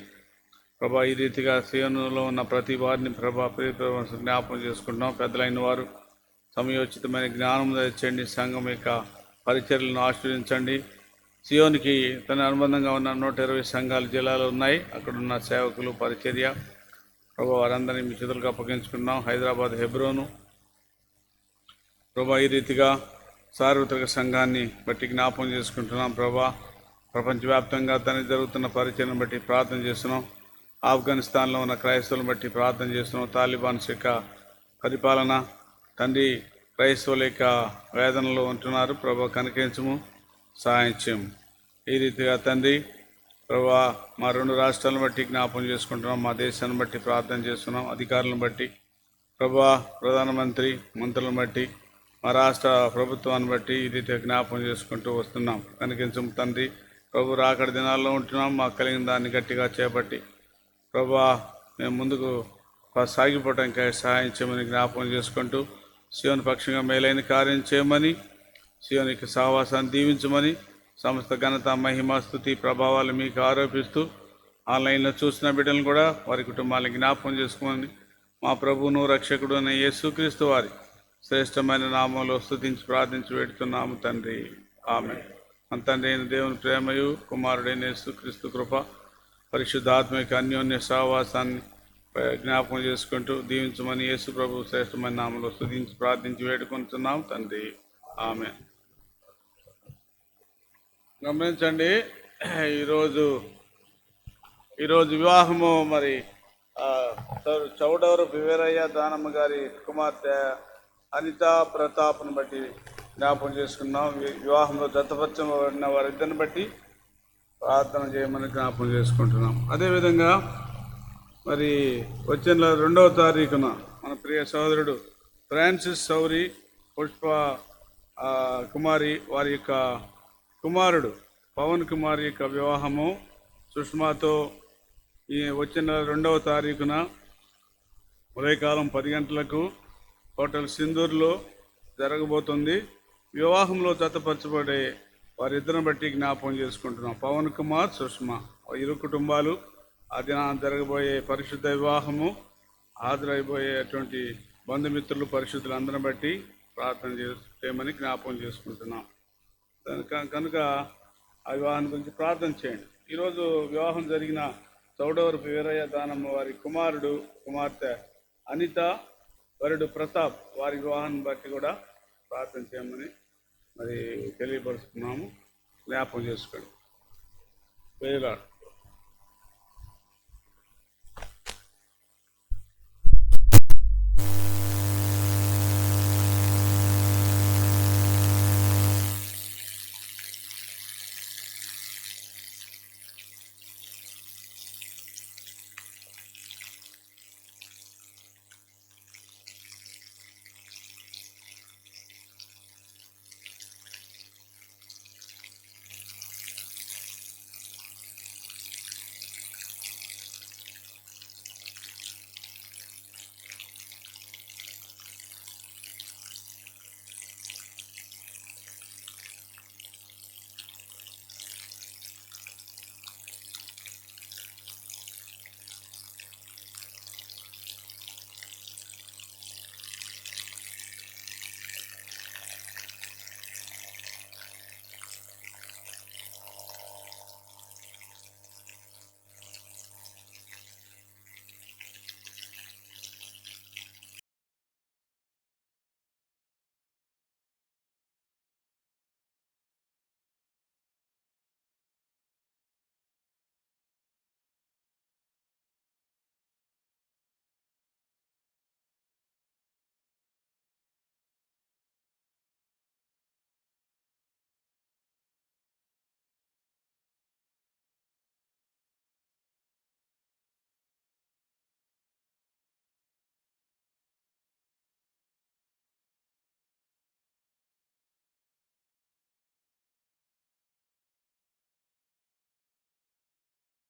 Speaker 1: ప్రభా. ఈ రీతిగా సీయోనులో ఉన్న ప్రతి వారిని ప్రభా జ్ఞాపకం చేసుకుంటున్నాం. పెద్దలైన వారు సమయోచితమైన జ్ఞానం దయచేయండి. సంఘం యొక్క పరిచర్యలను ఆశీర్వదించండి. సియోనికి తన అనుబంధంగా ఉన్న 120 సంఘాలు జిల్లాలో ఉన్నాయి. అక్కడున్న సేవకులు, పరిచర్య ప్రభా, వారందరినీ మీ చేతులకు అప్పగించుకున్నాం. హైదరాబాద్, హెబ్రోను ప్రభా, ఈ రీతిగా సార్వత్రిక సంఘాన్ని బట్టి జ్ఞాపకం చేసుకుంటున్నాం ప్రభా. ప్రపంచవ్యాప్తంగా తనకి జరుగుతున్న పరిచయను బట్టి ప్రార్థన చేస్తున్నాం. ఆఫ్ఘనిస్తాన్లో ఉన్న క్రైస్తవులను బట్టి ప్రార్థన చేస్తున్నాం. తాలిబాన్స్ యొక్క పరిపాలన తండ్రి, క్రైస్తవుల యొక్క వేదనలో ఉంటున్నారు ప్రభా, కనికరించము, సహాయం చేయము. ఈ రీతిగా తండ్రి ప్రభా, మా 2 రాష్ట్రాలను బట్టి జ్ఞాపకం చేసుకుంటున్నాం. మా దేశాన్ని బట్టి ప్రార్థన చేస్తున్నాం. అధికారులను బట్టి ప్రభా, ప్రధానమంత్రి, మంత్రులను బట్టి, మా రాష్ట్ర ప్రభుత్వాన్ని బట్టి ఈ రీతిగా జ్ఞాపకం చేసుకుంటూ వస్తున్నాం. కనికరించము తండ్రి. ప్రభు, రాకడ దినాల్లో ఉంటున్నాం. మాకు కలిగిన దాన్ని గట్టిగా చేపట్టి ప్రభా, మేము ముందుకు సాగిపోవటానికి సహాయం చేయమని జ్ఞాపకం చేసుకుంటూ, సీయోను పక్షంగా మేలైన కార్యం చేయమని, సీయోనికి సహవాసాన్ని దీవించమని, సమస్త ఘనత, మహిమ, స్తుతి, ప్రభావాలు మీకు ఆరోపిస్తూ ఆన్లైన్లో చూసిన బిడ్డలను కూడా వారి కుటుంబాలను జ్ఞాపకం చేసుకోమని మా ప్రభువును రక్షకుడు అయిన యేసుక్రీస్తు వారి శ్రేష్టమైన నామంలో స్తుతించి ప్రార్థించి వేడుతున్నాము తండ్రి. ఆమేన్. మన తండ్రి అయిన దేవుని ప్రేమయు, కుమారుడైన యేసుక్రీస్తు కృప, పరిశుద్ధాత్మిక అన్యోన్య సహవాసాన్ని జ్ఞాపకం చేసుకుంటూ దీవించమని యేసు ప్రభు శ్రేష్టమైన నామంలో స్తుతించి ప్రార్థించి వేడుకుంటున్నాం తండ్రి. ఆమేన్. గమనించండి, ఈరోజు వివాహము మరి చౌడవరపు వీరయ్య దానమ్మ గారి కుమార్తె అనిత ప్రతాప్ను బట్టి జ్ఞాపకం చేసుకున్నాం. వివాహంలో జతపరచబడిన వారిద్దరిని బట్టి ప్రార్థన చేయమని జ్ఞాపకం చేసుకుంటున్నాం. అదేవిధంగా మరి వచ్చిన 2వ తారీఖున మన ప్రియ సోదరుడు ఫ్రాన్సిస్ సౌరి పుష్ప కుమారి వారి యొక్క కుమారుడు పవన్ కుమార్ యొక్క వివాహము సుష్మాతో ఈ వచ్చిన 2వ తారీఖున ఉదయకాలం 10 గంటలకు హోటల్ సింధూర్లో జరగబోతుంది. వివాహంలో జతపరచబడే వారిద్దరిని బట్టి జ్ఞాపకం చేసుకుంటున్నాం. పవన్ కుమార్, సుష్మా ఇరు కుటుంబాలు ఆ దినాన జరగబోయే పరిశుద్ధ వివాహము హాజరైపోయేటువంటి బంధుమిత్రులు పరిశుద్ధులు అందరిని బట్టి ప్రార్థన చేయమని జ్ఞాపకం చేసుకుంటున్నాం. కనుక ఆ వివాహం గురించి ప్రార్థన చేయండి. ఈరోజు వివాహం జరిగిన చౌడవరపు వీరయ్య దానమ్మ వారి కుమార్తె అనిత, వరుడు ప్రతాప్ వారి వివాహాన్ని బట్టి కూడా ప్రార్థన చేయమని మరి తెలియపరుస్తున్నాము. జ్ఞాపకం చేసుకోండి. ప్రేయర్.